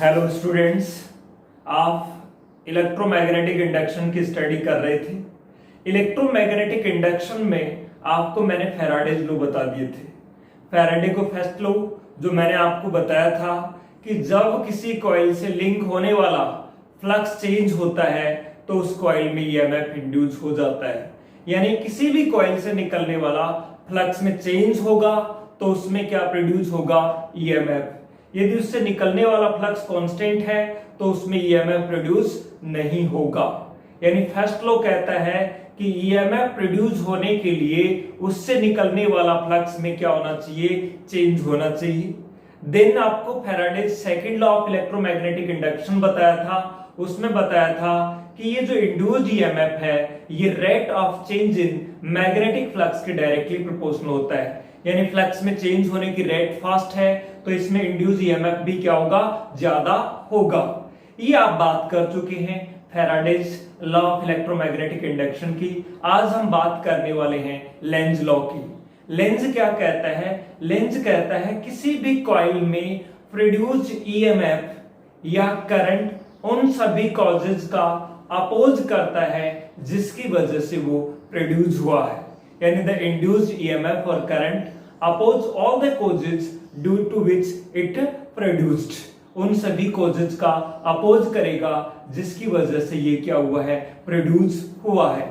Hello students, आप electromagnetic induction की study कर रहे थे। इलेक्ट्रोमैग्नेटिक इंडक्शन में आपको मैंने फैराडेज लॉ बता दिए थे। फैराडे को फर्स्ट लॉ जो मैंने आपको बताया था कि जब किसी कॉइल से लिंक होने वाला फ्लक्स चेंज होता है तो उस कॉइल में ईएमएफ इंड्यूस हो जाता है। यानी किसी भी कॉइल से निकलने वाला फ्लक्स में चेंज होगा तो उसमें क्या प्रोड्यूस होगा, ईएमएफ। यदि उससे निकलने वाला फ्लक्स कांस्टेंट है तो उसमें ईएमएफ प्रोड्यूस नहीं होगा। यानी फर्स्ट लॉ कहता है कि ईएमएफ प्रोड्यूस होने के लिए उससे निकलने वाला फ्लक्स में क्या होना चाहिए, चेंज होना चाहिए। देन आपको Faraday's second law of electromagnetic induction बताया था। उसमें बताया था कि ये जो इंड्यूस्ड ईएमएफ है ये rate of change in magnetic flux के डायरेक्टली प्रोपोर्शनल होता है। यानी फ्लक्स में चेंज होने की रेट फास्ट है तो इसमें इंड्यूस ईएमएफ भी क्या होगा, ज्यादा होगा। ये आप बात कर चुके हैं Faraday's law of electromagnetic induction की। आज हम बात करने वाले हैं लेंज लॉ की। लेंज क्या कहता है? लेंज कहता है किसी भी कॉइल में प्रोड्यूस्ड ईएमएफ या करंट उन सभी कॉजेज का अपोज करता है जिसकी वजह से वो प्रोड्यूस हुआ है। यानी द इंड्यूस्ड ईएमएफ और current oppose all the causes due to which it produced. उन सभी कॉजेज का अपोज करेगा जिसकी वजह से ये क्या हुआ है, प्रोड्यूस हुआ है।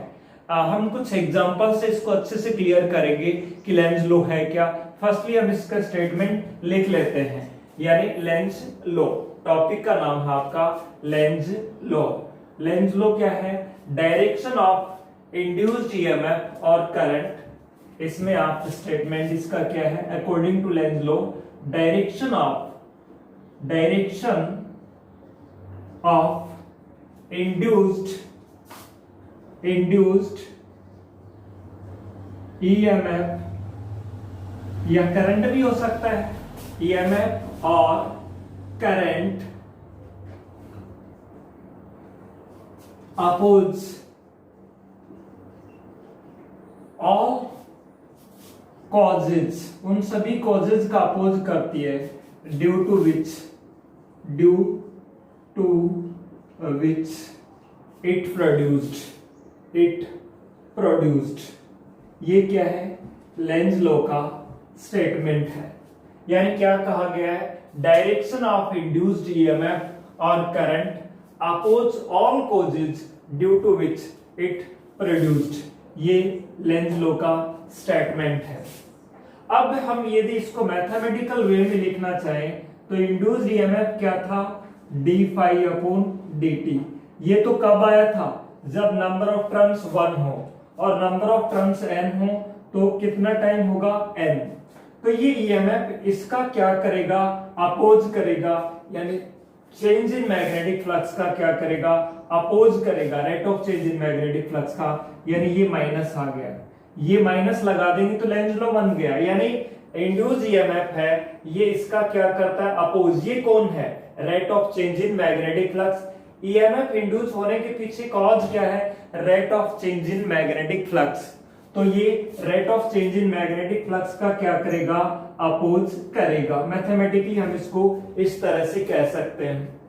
हम कुछ एग्जांपल से इसको अच्छे से क्लियर करेंगे कि लेंज लॉ है क्या। फर्स्टली हम इसका स्टेटमेंट लिख लेते हैं। यानी लेंज लॉ, टॉपिक का नाम है आपका लेंज लॉ। लेंज लॉ क्या है? डायरेक्शन ऑफ इंड्यूस्ड ईएमएफ और करंट। इसमें आप स्टेटमेंट इसका क्या है, according to Lenz law direction of induced EMF या करंट भी हो सकता है, ईएमएफ और करंट अपोज ऑल कॉजेज, उन सभी कॉजेज का अपोज करती है due to which it produced. ये क्या है? लेंज लॉ का स्टेटमेंट है। यानी क्या कहा गया है? डायरेक्शन ऑफ इंड्यूस्ड ईएमएफ और current oppose all causes due to which it produced. ये लेंज लॉ का स्टेटमेंट है। अब हम यदि इसको मैथमेटिकल वे में लिखना चाहें तो इंड्यूस्ड ईएमएफ क्या था, डी फाई अपॉन dt। ये तो कब आया था? जब नंबर ऑफ टर्न्स 1 हो और नंबर ऑफ टर्न्स n हो तो कितना टाइम होगा, n। तो ये ईएमएफ इसका क्या करेगा, अपोज करेगा। यानी चेंज इन मैग्नेटिक फ्लक्स का क्या करेगा, अपोज करेगा, rate of change in magnetic flux का। यानी ये माइनस आ गया, ये माइनस लगा देंगे तो लेंज लॉ बन गया। यानी इंड्यूस्ड ईएमएफ है ये इसका क्या करता है, अपोज। ये कौन है? Rate of change in magnetic flux. EMF induce होने के पीछे कॉज क्या है, rate of change in magnetic flux. तो ये rate of change in magnetic flux का क्या करेगा, अपोज करेगा। मैथमेटिकली हम इसको इस तरह से कह सकते हैं।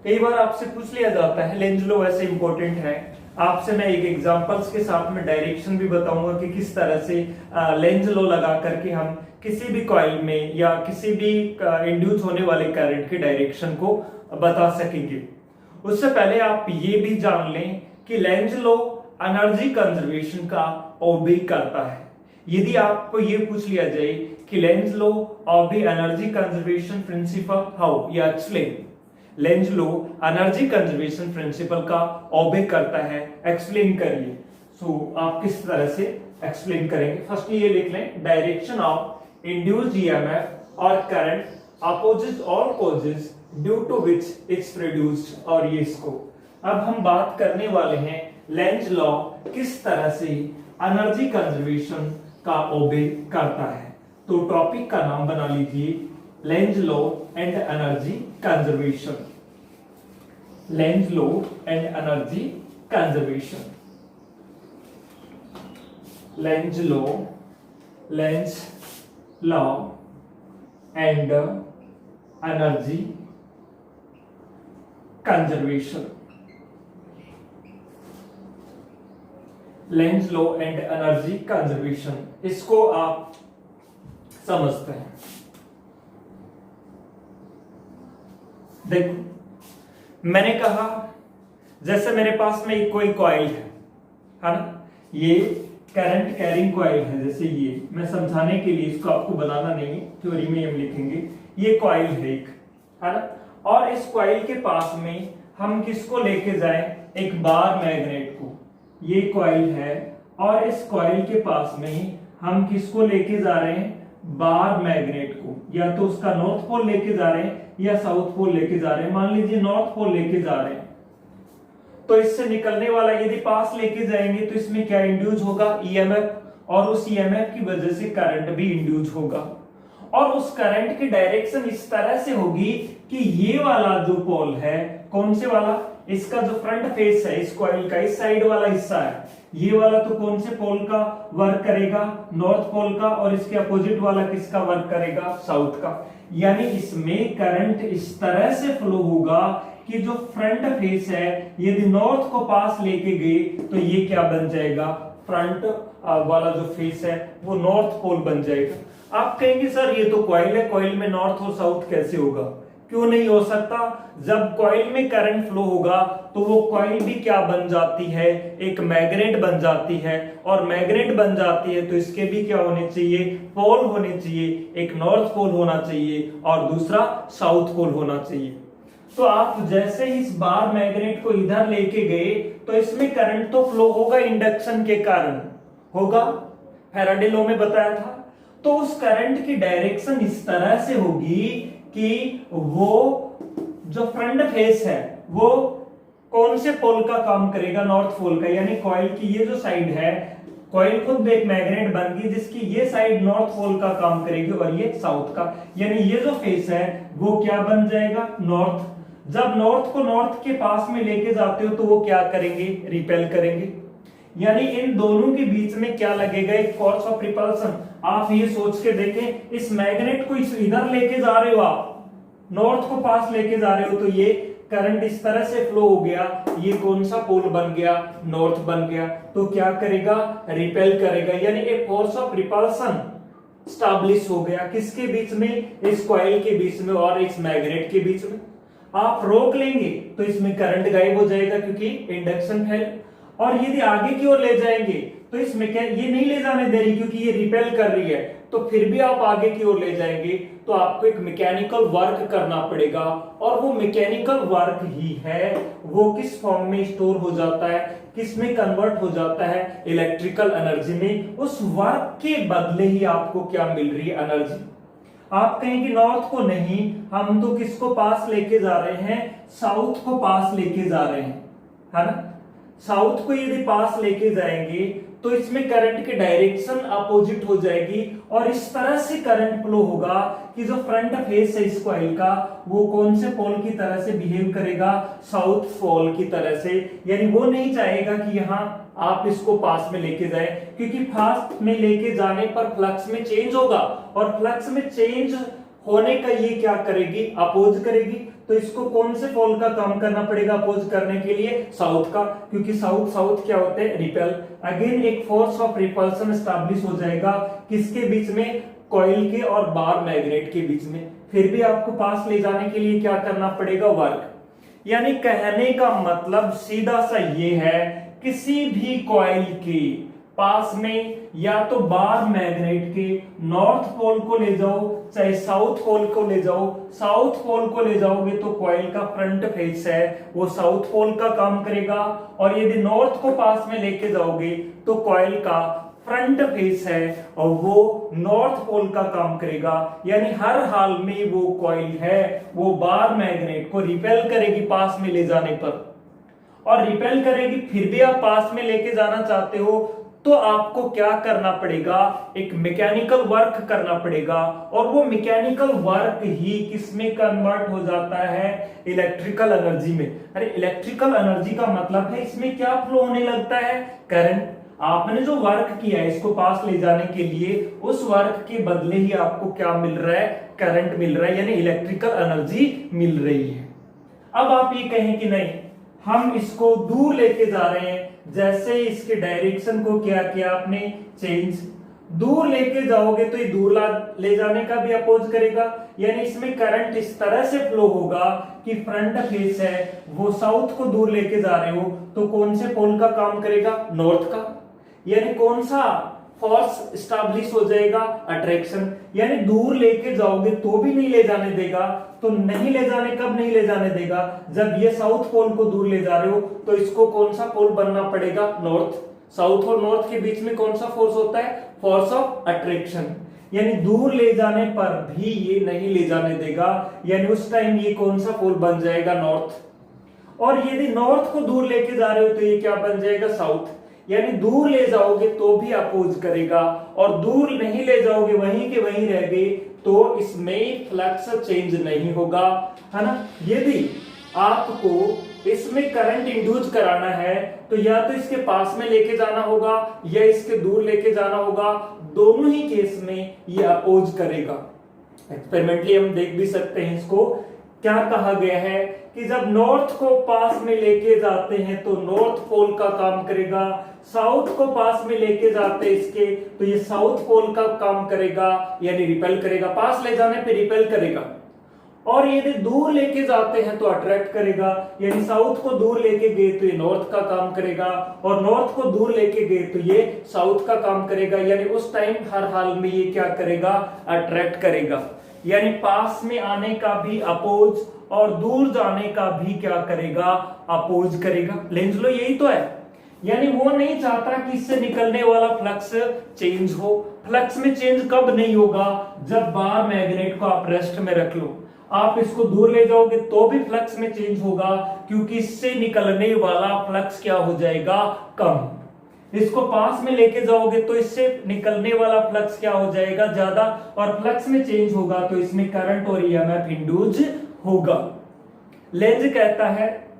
कई बार आपसे पूछ लिया जाता है, लेंज लॉ वैसे इंपॉर्टेंट है, आपसे मैं एक एग्जांपल्स के साथ में डायरेक्शन भी बताऊंगा कि किस तरह से लेंज लॉ लगा करके हम किसी भी कॉइल में या किसी भी इंड्यूस होने वाले करंट के डायरेक्शन को बता सकेंगे। उससे पहले आप ये भी जान लें कि लेंज लॉ एनर्जी कंजर्वेशन का ओबे करता है। यदि आपको ये पूछ लिया जाए कि Lenz law of the energy conservation principle how, या explain. Lenz law energy conservation principle का ओबे करता है, एक्सप्लेन करिए। सो आप किस तरह से एक्सप्लेन करेंगे? फर्स्ट ये लिख लें, डायरेक्शन ऑफ इंड्यूस्ड ईएमएफ और current opposes all causes due to which it's produced. और ये इसको अब हम बात करने वाले हैं लेंज लॉ किस तरह से एनर्जी कंजर्वेशन का ओबे करता है। तो टॉपिक का नाम बना लीजिए Lenz law and energy conservation. Lenz law and energy conservation. Lenz law and energy conservation, Lenz law and energy conservation, इसको आप समझते हैं। देखो मैंने कहा जैसे मेरे पास में एक कोई कॉइल है ना, ये करंट कैरिंग कॉइल है, जैसे ये मैं समझाने के लिए इसको आपको बनाना नहीं है, थ्योरी में हम लिखेंगे। ये कॉइल है एक, है ना, और इस कॉइल के पास में हम किसको लेके जाएं, एक बार मैग्नेट को। ये कॉइल है और इस कॉइल के पास में हम किसको लेके जा रहे हैं, बार मैग्नेट को। या तो उसका नॉर्थ पोल लेके जा रहे हैं या साउथ पोल लेके जा रहे हैं। मान लीजिए नॉर्थ पोल लेके जा रहे हैं, तो इससे निकलने वाला यदि पास लेके जाएंगे तो इसमें क्या इंड्यूस होगा, ईएमएफ, और उस ईएमएफ की वजह से करंट भी इंड्यूस होगा। और उस करंट की डायरेक्शन इस तरह से होगी कि ये वाला जो पोल है, कौन से वाला, इसका जो फ्रंट फेस है इस कॉइल का, इस साइड वाला हिस्सा है, ये वाला तो कौन से पोल का वर्क करेगा, नॉर्थ पोल का, और इसके अपोजिट वाला किसका वर्क करेगा, साउथ का। यानी इसमें करंट इस तरह से फ्लो होगा कि जो फ्रंट फेस है यदि नॉर्थ को पास लेके गए तो ये क्या बन जाएगा, फ्रंट वाला जो फेस है वो नॉर्थ पोल बन जाएगा। आप कहेंगे सर ये तो कॉइल है, कॉइल में नॉर्थ और साउथ कैसे होगा, क्यों नहीं हो सकता। जब कॉइल में करंट फ्लो होगा तो वो कॉइल भी क्या बन जाती है, एक मैग्नेट बन जाती है, और मैग्नेट बन जाती है तो इसके भी क्या होने चाहिए, पोल होने चाहिए। एक नॉर्थ पोल होना चाहिए और दूसरा साउथ पोल होना चाहिए। तो आप जैसे इस बार मैग्नेट को इधर लेके गए तो इसमें करंट तो फ्लो होगा, इंडक्शन के कारण होगा, फैराडे लॉ में बताया था। तो उस करंट की डायरेक्शन इस तरह से होगी कि वो जो फ्रंट फेस है वो कौन से पोल का काम करेगा, नॉर्थ पोल का। यानी कॉइल की ये जो साइड है, कॉइल खुद एक मैग्नेट बन गई जिसकी ये साइड नॉर्थ पोल का काम करेगी और ये साउथ का। यानी ये जो फेस है वो क्या बन जाएगा, नॉर्थ। जब नॉर्थ को नॉर्थ के पास में लेके जाते हो तो वो क्या करेंगे, रिपेल करेंगे। यानी इन दोनों के बीच में क्या लगेगा, एक फोर्स ऑफ रिपल्सन। आप ये सोच के देखें, इस मैग्नेट को इधर लेके जा रहे हो, आप नॉर्थ को पास लेके जा रहे हो, तो ये करंट इस तरह से फ्लो हो गया, ये कौन सा पोल बन गया, नॉर्थ बन गया। तो क्या करेगा, रिपेल करेगा। यानी एक फोर्स ऑफ रिपल्सन स्टैब्लिश हो गया किसके बीच में, इस कॉइल के बीच में और इस मैग्नेट के बीच में। आप रोक लेंगे तो इसमें करंट गायब हो जाएगा क्योंकि इंडक्शन फैल। और यदि आगे की ओर ले जाएंगे तो इसमें क्या, ये नहीं ले जाने दे रही क्योंकि ये रिपेल कर रही है, तो फिर भी आप आगे की ओर ले जाएंगे तो आपको एक मैकेनिकल वर्क करना पड़ेगा। और वो मैकेनिकल वर्क ही है वो किस फॉर्म में स्टोर हो जाता है, किस में कन्वर्ट हो जाता है, इलेक्ट्रिकल एनर्जी में। उस वर्क के बदले ही आपको क्या मिल रही है, एनर्जी। आप कहेंगे नॉर्थ को नहीं, हम तो किसको पास लेके जा रहे हैं, साउथ को पास लेके जा रहे हैं, है ना। साउथ को यदि पास लेके जाएंगे तो इसमें करंट की डायरेक्शन अपोजिट हो जाएगी और इस तरह से करंट फ्लो होगा कि जो फ्रंट फेस है इस कॉइल का वो कौन से पोल की तरह से बिहेव करेगा, साउथ पोल की तरह से। यानी वो नहीं चाहेगा कि यहाँ आप इसको पास में लेके जाए, क्योंकि पास में लेके जाने पर फ्लक्स में चेंज होगा और फ्लक्स में चेंज होने का ये क्या करेगी, अपोज करेगी। तो इसको कौन से पोल का काम करना पड़ेगा अपोज करने के लिए, साउथ का, क्योंकि साउथ साउथ क्या होते हैं, रिपेल। अगेन एक फोर्स ऑफ रिपल्सन एस्टैब्लिश हो जाएगा किसके बीच में, कॉइल के और बार मैग्नेट के बीच में। फिर भी आपको पास ले जाने के लिए क्या करना पड़ेगा, वर्क। यानी कहने का मतलब सीधा सा ये है, किसी भी कॉइल के पास में या तो बार मैग्नेट के नॉर्थ पोल को ले जाओ चाहे साउथ पोल को ले जाओ, साउथ पोल को ले जाओगे तो कॉइल का फ्रंट फेस है वो साउथ पोल का काम करेगा, और यदि नॉर्थ को पास में लेके जाओगे तो कॉइल का फ्रंट फेस है और वो नॉर्थ पोल का काम करेगा। यानी हर हाल में वो कॉइल है वो बार मैग्नेट को रिपेल करेगी पास में ले जाने पर, और रिपेल करेगी। फिर भी आप पास में लेके जाना चाहते हो तो आपको क्या करना पड़ेगा, एक मैकेनिकल वर्क करना पड़ेगा, और वो मैकेनिकल वर्क ही किसमें कन्वर्ट हो जाता है, इलेक्ट्रिकल एनर्जी में। अरे इलेक्ट्रिकल एनर्जी का मतलब है इसमें क्या फ्लो होने लगता है, करंट। आपने जो वर्क किया है इसको पास ले जाने के लिए, उस वर्क के बदले ही आपको क्या मिल रहा है, करंट मिल रहा है, यानी इलेक्ट्रिकल एनर्जी मिल रही है। अब आप ये कहें कि नहीं, हम इसको दूर लेके जा रहे हैं, जैसे इसके डायरेक्शन को क्या किया आपने, चेंज। दूर लेके जाओगे तो ये दूर ले जाने का भी अपोज करेगा, यानी इसमें करंट इस तरह से फ्लो होगा कि फ्रंट फेस है वो साउथ को दूर लेके जा रहे हो तो कौन से पोल का काम करेगा, नॉर्थ का। यानी कौन सा फोर्स स्टैब्लिश हो जाएगा, अट्रैक्शन। यानी दूर लेके जाओगे तो भी नहीं ले जाने देगा, तो नहीं ले जाने, कब नहीं ले जाने देगा, जब ये साउथ पोल को दूर ले जा रहे हो तो इसको कौन सा पोल बनना पड़ेगा, नॉर्थ। साउथ और नॉर्थ के बीच में कौन सा फोर्स होता है, फोर्स ऑफ अट्रैक्शन। यानी दूर ले जाने पर भी ये नहीं ले जाने देगा, यानी उस टाइम ये कौन सा पोल बन जाएगा, नॉर्थ। और यदि नॉर्थ को दूर लेके जा रहे हो तो ये क्या बन जाएगा, साउथ। यानी दूर ले जाओगे तो भी अपोज करेगा, और दूर नहीं ले जाओगे वहीं के वहीं रह गए तो इसमें फ्लक्स चेंज नहीं होगा, है ना। यदि आपको इसमें करंट इंड्यूस कराना है तो या तो इसके पास में लेके जाना होगा या इसके दूर लेके जाना होगा, दोनों ही केस में ये अपोज करेगा। एक्सपेरिमेंटली हम देख भी सकते हैं इसको। क्या कहा गया है कि जब नॉर्थ को पास में लेके जाते हैं तो नॉर्थ पोल का काम करेगा, साउथ को पास में लेके जाते इसके तो ये साउथ पोल का काम करेगा, यानी रिपेल करेगा। पास ले जाने पे रिपेल करेगा, और यदि दूर लेके जाते हैं तो अट्रैक्ट करेगा, यानी साउथ को दूर लेके गए तो ये नॉर्थ का काम करेगा, और नॉर्थ को दूर लेके गए तो ये साउथ का काम करेगा। यानी उस टाइम हर हाल में ये क्या करेगा, अट्रैक्ट करेगा। यानी पास में आने का भी अपोज और दूर जाने का भी क्या करेगा, अपोज करेगा। लेंज लो यही तो है, यानी वो नहीं चाहता कि इससे निकलने वाला फ्लक्स चेंज हो। फ्लक्स में चेंज कब नहीं होगा, जब बार मैग्नेट को आप रेस्ट में रख लो। आप इसको दूर ले जाओगे तो भी फ्लक्स में चेंज होगा, क्योंकि इससे निकलने वाला फ्लक्स क्या हो जाएगा, कम। इसको पास में लेके जाओगे तो इससे निकलने वाला फ्लक्स क्या हो जाएगा, ज्यादा, और फ्लक्स में चेंज होगा तो इसमें करंट और ईएमएफ इंड्यूस होगा। लेंज कहता है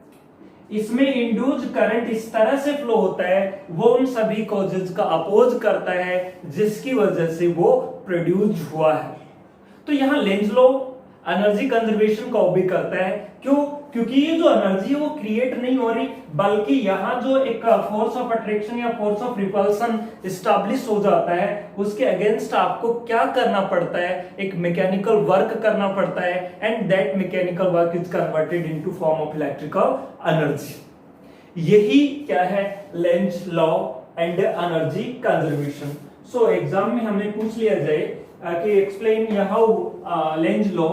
इसमें इंड्यूस करंट इस तरह से फ्लो होता है, वो उन सभी कॉजेज का अपोज करता है जिसकी वजह से वो प्रोड्यूस हुआ है। तो यहां लेंज लॉ एनर्जी कंजर्वेशन का भी करता है। क्यों? क्योंकि ये जो एनर्जी है वो क्रिएट नहीं हो रही, बल्कि यहाँ जो एक फोर्स ऑफ अट्रैक्शन या फोर्स ऑफ रिपल्सन एस्टैब्लिश हो जाता है उसके अगेंस्ट आपको क्या करना पड़ता है, एक मैकेनिकल वर्क करना पड़ता है, and that mechanical work is converted into form of electrical energy. यही क्या है, Lenz law and energy conservation. So exam में हमने पूछ लिया जाए कि एक्सप्लेन हाउ लेंज लॉ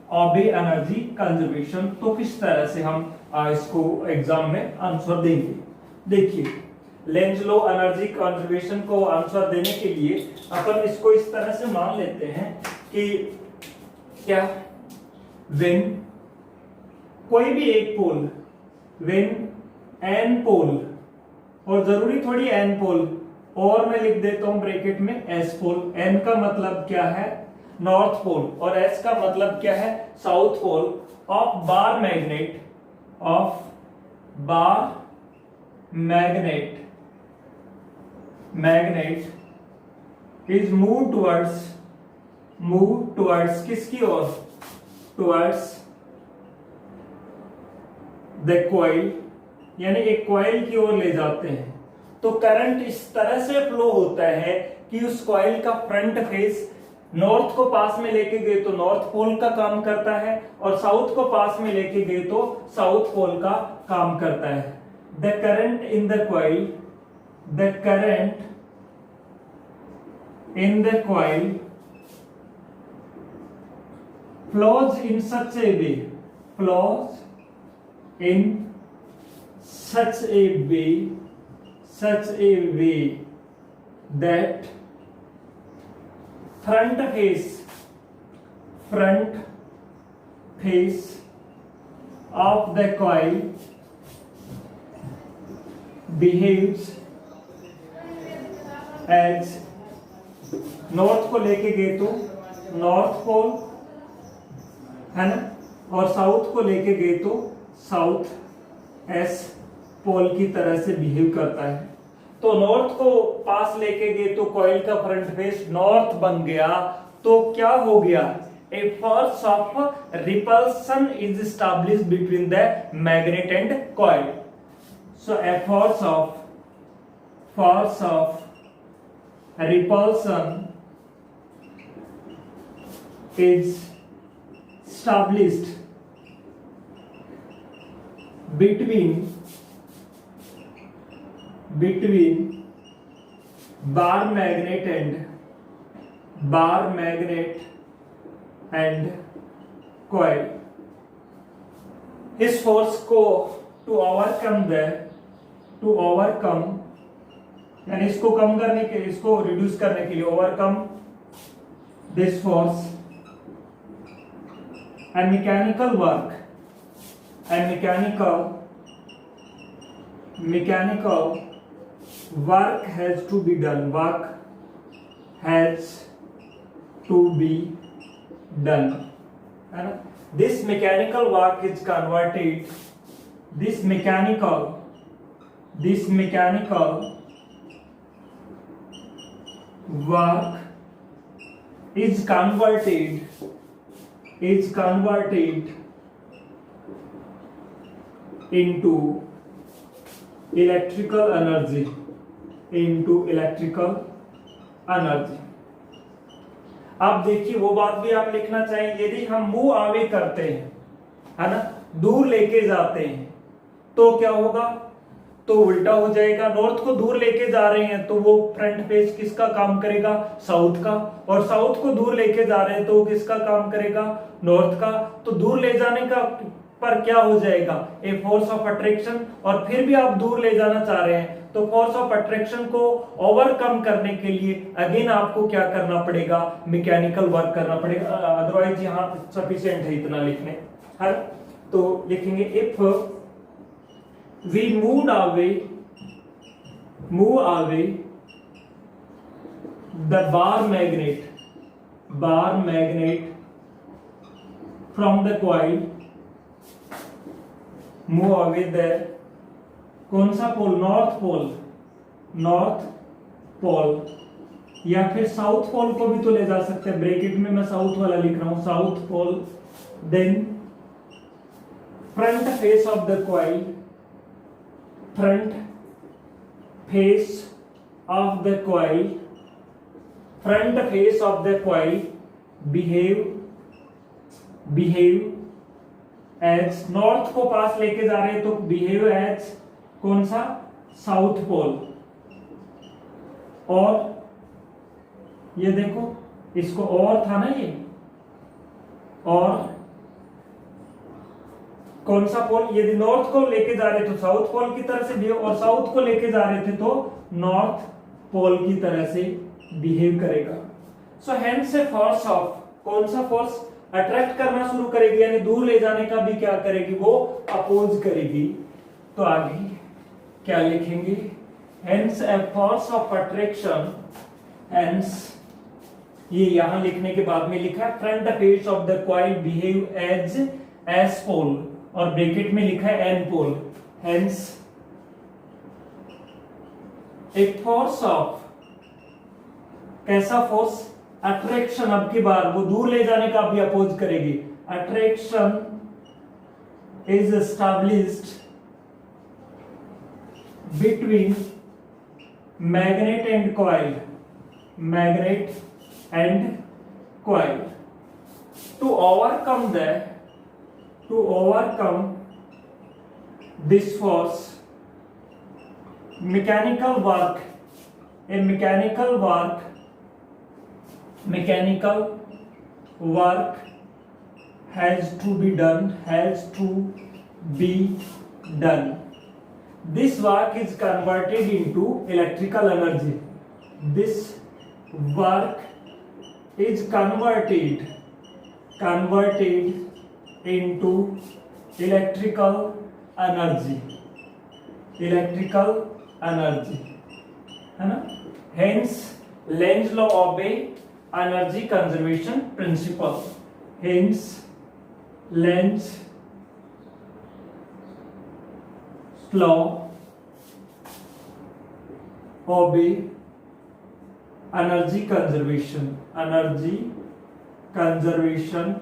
और भी एनर्जी कंजर्वेशन, तो किस तरह से हम इसको एग्जाम में आंसर देंगे। देखिए, लेंज लॉ एनर्जी कंजर्वेशन को आंसर देने के लिए अपन इसको इस तरह से मान लेते हैं कि क्या, व्हेन कोई भी एक पोल, व्हेन एन पोल, और जरूरी थोड़ी एन पोल, और मैं लिख देता हूं ब्रैकेट में एस पोल। एन का मतलब क्या है, नॉर्थ पोल, और एस का मतलब क्या है, south pole of bar magnet, of bar magnet, magnet is move towards किसकी ओर, टुवर्ड्स द कॉइल, यानी एक कॉइल की ओर ले जाते हैं। तो करंट इस तरह से फ्लो होता है कि उस कॉइल का फ्रंट फेस नॉर्थ को पास में लेके गए तो नॉर्थ पोल का काम करता है, और साउथ को पास में लेके गए तो साउथ पोल का काम करता है। The current in the coil, the current in the coil flows in such a way, flows in such a way that front face of the coil behaves as, north को लेके गए तो north pole है ना, और south को लेके गए तो साउथ एस पोल की तरह से बिहेव करता है। तो नॉर्थ को पास लेके गए तो कॉइल का फ्रंट फेस नॉर्थ बन गया, तो क्या हो गया, a force of repulsion is established between the magnet and coil. So a force of repulsion is established between bar magnet and coil. इस फोर्स को टू ओवरकम यानी इसको कम करने के लिए, इसको रिड्यूस करने के लिए, overcome this force and mechanical work has to be done. है ना? This mechanical work is converted. This mechanical work is converted into electrical energy. अब देखिए वो बात भी आप लिखना चाहिए, यदि हम मूव अवे करते हैं, है ना, दूर लेके जाते हैं, तो क्या होगा? तो उल्टा हो जाएगा। नॉर्थ को दूर लेके जा रहे हैं तो वो फ्रंट फेस किसका काम करेगा? साउथ का। और साउथ को दूर लेके जा रहे हैं तो किसका काम करेगा? नॉर्थ का। तो दूर ले जाने का पर क्या हो जाएगा? ए फोर्स ऑफ अट्रैक्शन। और फिर भी आप दूर ले जाना चाह रहे हैं तो फोर्स ऑफ अट्रैक्शन को ओवरकम करने के लिए अगेन आपको क्या करना पड़ेगा? मैकेनिकल वर्क करना पड़ेगा। अदरवाइज यहाँ सफिशिएंट है इतना लिखने। हर तो लिखेंगे if we move away the bar magnet from the coil, move away the कौन सा पोल? नॉर्थ पोल या फिर साउथ पोल को भी तो ले जा सकते हैं। ब्रैकेट में मैं साउथ वाला लिख रहा हूं, south pole. Then front face of the coil, front face of the coil behave as, north को पास लेके जा रहे हैं तो बिहेव एज कौन सा? South pole. और ये देखो इसको और था ना ये, और कौन सा पोल? यदि नॉर्थ को लेके जा रहे तो साउथ पोल की तरह से बिहेव, और साउथ को लेके जा रहे थे तो नॉर्थ पोल की तरह से बिहेव करेगा। सो हेंस से फोर्स ऑफ, कौन सा फोर्स? अट्रैक्ट करना शुरू करेगी, यानी दूर ले जाने का भी क्या करेगी? वो अपोज करेगी। तो आगे क्या लिखेंगे? Hence a force of attraction, hence ये यहां लिखने के बाद में लिखा है front face of the coil behave as S pole, और ब्रैकेट में लिखा है एन पोल। हेंस एक फोर्स ऑफ, कैसा फोर्स? अट्रैक्शन। अब की बार वो दूर ले जाने का भी अपोज करेगी। Attraction is established between magnet and coil, to overcome this force, mechanical work has to be done. This work is converted into electrical energy. This work is converted into electrical energy, है ना? Hence Lenz law obey energy conservation principle. Hence Lenz law obey energy conservation conservation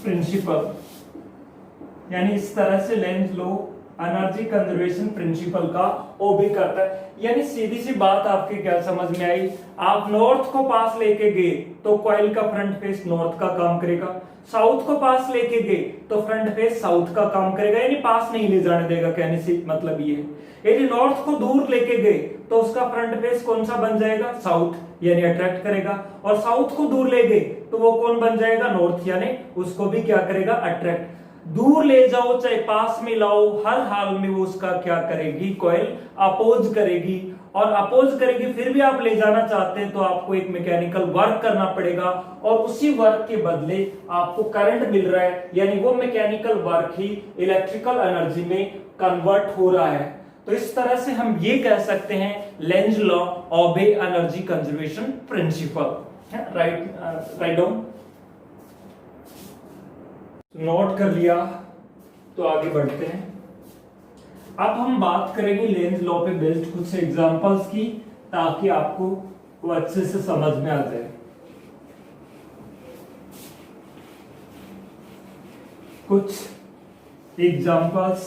principle, यानी इस तरह से Lenz law energy conservation principle का obey करता है। यानी सीधी सी बात आपके क्या समझ में आई, आप नॉर्थ को पास लेके गए तो कॉइल का फ्रंट फेस नॉर्थ का काम करेगा, साउथ को पास लेके गए तो फ्रंट फेस साउथ का काम करेगा, यानी पास नहीं ले जाने देगा। कहने से मतलब ये है, यदि नॉर्थ को दूर लेके गए तो उसका फ्रंट फेस कौन सा बन जाएगा, साउथ, यानी अट्रैक्ट करेगा, और साउथ को दूर ले गए तो वो कौन बन जाएगा, नॉर्थ, यानी उसको भी क्या करेगा, अट्रैक्ट। दूर ले जाओ चाहे पास में लाओ, हर हाल में वो उसका क्या करेगी, कॉइल अपोज करेगी, और अपोज करेगी। फिर भी आप ले जाना चाहते हैं तो आपको एक मैकेनिकल वर्क करना पड़ेगा, और उसी वर्क के बदले आपको करंट मिल रहा है, यानी वो मैकेनिकल वर्क ही इलेक्ट्रिकल एनर्जी में कन्वर्ट हो रहा है। तो इस तरह से हम ये कह सकते हैं Lenz law obey energy conservation principle. Write down, note कर लिया, तो आगे बढ़ते हैं। अब हम बात करेंगे लेंज लॉ पे बेस्ड कुछ एग्जांपल्स की, ताकि आपको वो अच्छे से समझ में आ जाए। कुछ एग्जांपल्स,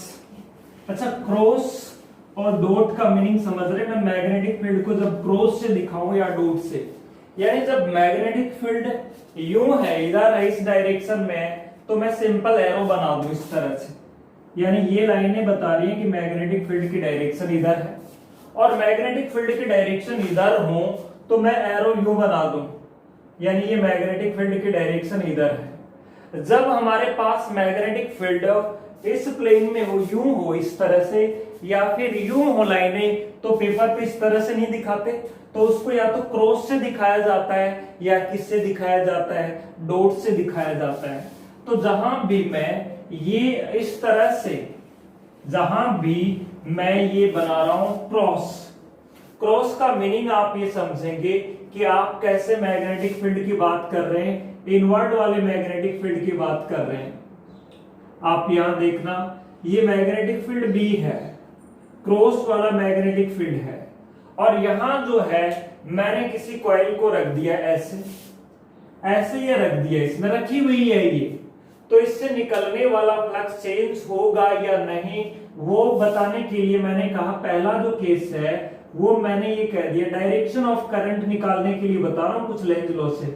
अच्छा क्रॉस और डॉट का मीनिंग समझ रहे। मैं मैग्नेटिक फील्ड को जब क्रॉस से दिखाऊं या डॉट से, यानी जब मैग्नेटिक फील्ड यूं है, इधर है इस डायरेक्शन में, तो मैं सिंपल एरो बना दूं इस तरह से, यानी ये लाइनें बता रही हैं कि मैग्नेटिक फील्ड की डायरेक्शन इधर है, और मैग्नेटिक फील्ड की डायरेक्शन इधर हो तो मैं एरो यूं बना दूं, यानी ये मैग्नेटिक फील्ड की डायरेक्शन इधर है। जब हमारे पास मैग्नेटिक फील्ड इस प्लेन में हो, यूं हो इस तरह से, या फिर यूं हो लाइनें, तो पेपर पे इस तरह से नहीं दिखाते, तो उसको या तो क्रॉस से दिखाया जाता है या किससे दिखाया जाता है, डॉट से दिखाया जाता है। तो जहां भी मैं ये इस तरह से, जहां भी मैं ये बना रहा हूं क्रॉस, क्रॉस का मीनिंग आप ये समझेंगे कि आप कैसे मैग्नेटिक फील्ड की बात कर रहे हैं, इनवर्ड वाले मैग्नेटिक फील्ड की बात कर रहे हैं। आप यहां देखना, ये मैग्नेटिक फील्ड बी है, क्रॉस वाला मैग्नेटिक फील्ड है, और यहां जो है मैंने किसी कॉइल को रख दिया ऐसे, ऐसे ये रख दिया, इसमें रखी हुई है ये, तो इससे निकलने वाला फ्लक्स चेंज होगा या नहीं वो बताने के लिए मैंने कहा, पहला जो केस है वो मैंने ये कह दिया, डायरेक्शन ऑफ करंट निकालने के लिए बता रहा हूं कुछ लेंज लॉ से,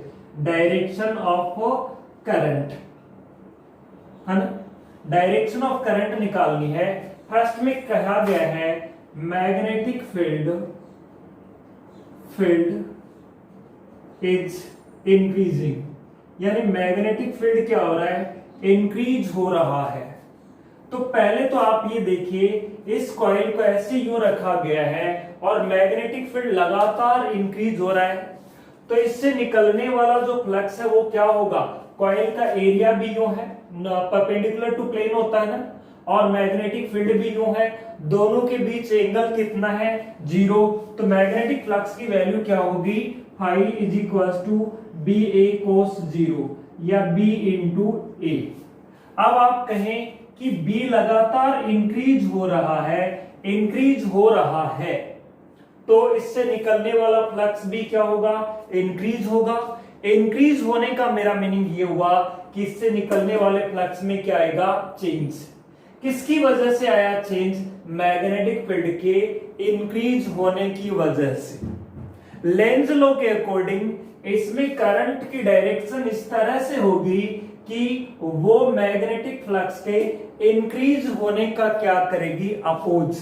डायरेक्शन ऑफ करंट है ना, डायरेक्शन ऑफ करंट निकालनी है। फर्स्ट में कहा गया है मैग्नेटिक फील्ड इज इंक्रीजिंग, यानी मैग्नेटिक फील्ड क्या हो रहा है, इंक्रीज हो रहा है। तो पहले तो आप ये देखिए, इस कॉइल को ऐसे यूं रखा गया है और मैग्नेटिक फील्ड लगातार इंक्रीज हो रहा है, तो इससे निकलने वाला जो फ्लक्स है वो क्या होगा, कॉइल का एरिया भी यूं है, परपेंडिकुलर टू प्लेन होता है ना, और मैग्नेटिक फील्ड भी यूं है, दोनों के बीच एंगल कितना है, 0। तो मैग्नेटिक फ्लक्स की वैल्यू क्या होगी, phi is equal to B A cos 0 या बी इंटू ए। अब आप कहें कि बी लगातार इंक्रीज हो रहा है, इंक्रीज हो रहा है, तो इससे निकलने वाला फ्लक्स भी क्या होगा, इंक्रीज होगा। इंक्रीज होने का मेरा मीनिंग ये हुआ कि इससे निकलने वाले फ्लक्स में क्या आएगा, चेंज। किसकी वजह से आया चेंज, मैग्नेटिक फील्ड के इंक्रीज होने की वजह से। लेंज लॉ के अकॉर्डिंग इसमें करंट की डायरेक्शन इस तरह से होगी कि वो मैग्नेटिक फ्लक्स के इंक्रीज होने का क्या करेगी, अपोज,